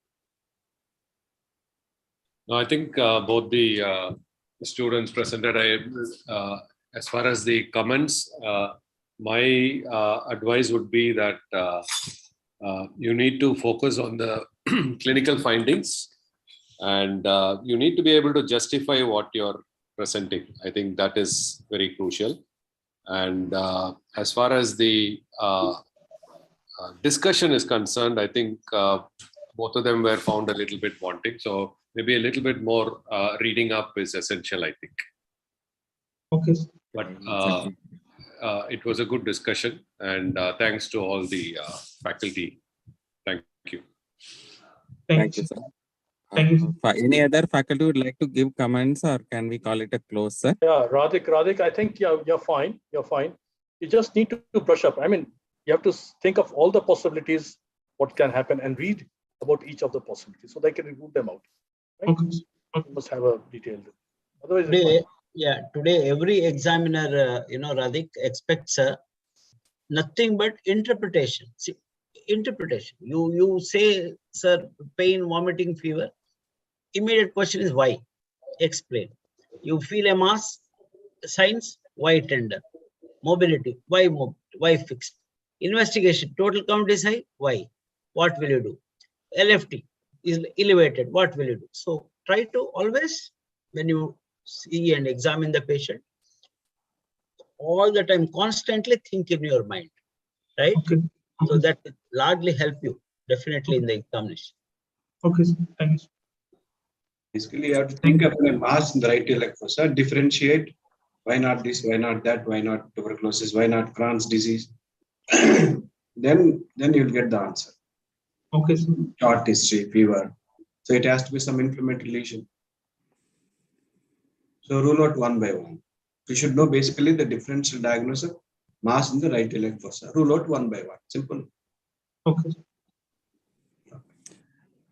No, I think both the students presented, as far as the comments, my advice would be that you need to focus on the clinical findings, and you need to be able to justify what you're presenting. I think that is very crucial. And as far as the discussion is concerned, I think both of them were found a little bit wanting. So maybe a little bit more reading up is essential, I think. Okay. But it was a good discussion, and thanks to all the faculty. Thank you. Thank you, sir. Thank you. Any other faculty would like to give comments, or can we call it a close, sir? Yeah, Radhik, I think you're fine. You're fine. You just need to brush up. I mean, you have to think of all the possibilities, what can happen, and read about each of the possibilities so they can remove them out. Right? Okay. You must have a detailed. Otherwise, Today every examiner, Radhik expects nothing but interpretation. See, interpretation. You say, sir, pain, vomiting, fever. Immediate question is why? Explain. You feel a mass, signs, why tender? Mobility, why fixed? Investigation, total count is high, why? What will you do? LFT is elevated, what will you do? So try to always, when you see and examine the patient, all the time, constantly think in your mind, right? Okay. So that will largely help you, definitely in the examination. Okay, sir. Thank you. Basically, you have to think of a mass in the right leg fossa, differentiate. Why not this? Why not that? Why not tuberculosis? Why not Crohn's disease? then you'll get the answer. Okay, sir. Short history, fever. So it has to be some inflammatory lesion. So rule out one by one. You should know basically the differential diagnosis, mass in the right iliac fossa. Rule out one by one. Simple. Okay.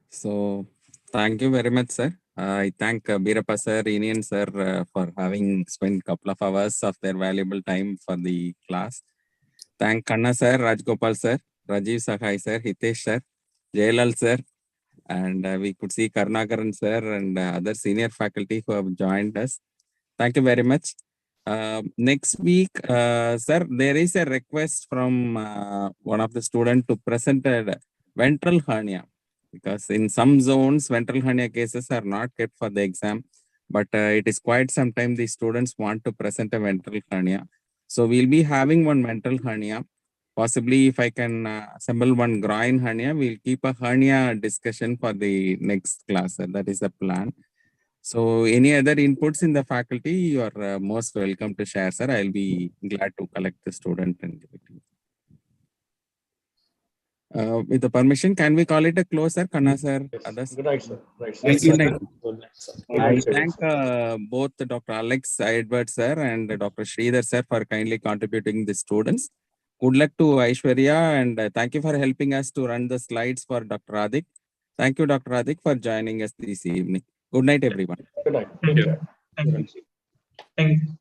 So thank you very much, sir. I thank Birappa sir, Inian sir for having spent a couple of hours of their valuable time for the class. Thank Kanna sir, Rajgopal sir, Rajiv Sahai sir, Hitesh sir, Jailal sir, and we could see Karnakaran sir and other senior faculty who have joined us. Thank you very much. Next week, sir, there is a request from one of the students to present a ventral hernia, because in some zones, ventral hernia cases are not kept for the exam, but it is quite some time the students want to present a ventral hernia. So we'll be having one ventral hernia. Possibly if I can assemble one groin hernia, we'll keep a hernia discussion for the next class. That is the plan. So any other inputs in the faculty, you are most welcome to share, sir. I'll be glad to collect the student and give it to you. With the permission, can we call it a close, sir? Kanna, sir? yes. Others? Good night, sir. Right, sir. Yes, good night. Good night, sir. I thank both Dr. Alex Edward, sir, and Dr. Sridhar, sir, for kindly contributing the students. Good luck to Aishwarya, and thank you for helping us to run the slides for Dr. Adik. Thank you, Dr. Adik, for joining us this evening. Good night, everyone. Good night. Thank Take you. care. Thank you. Thank you.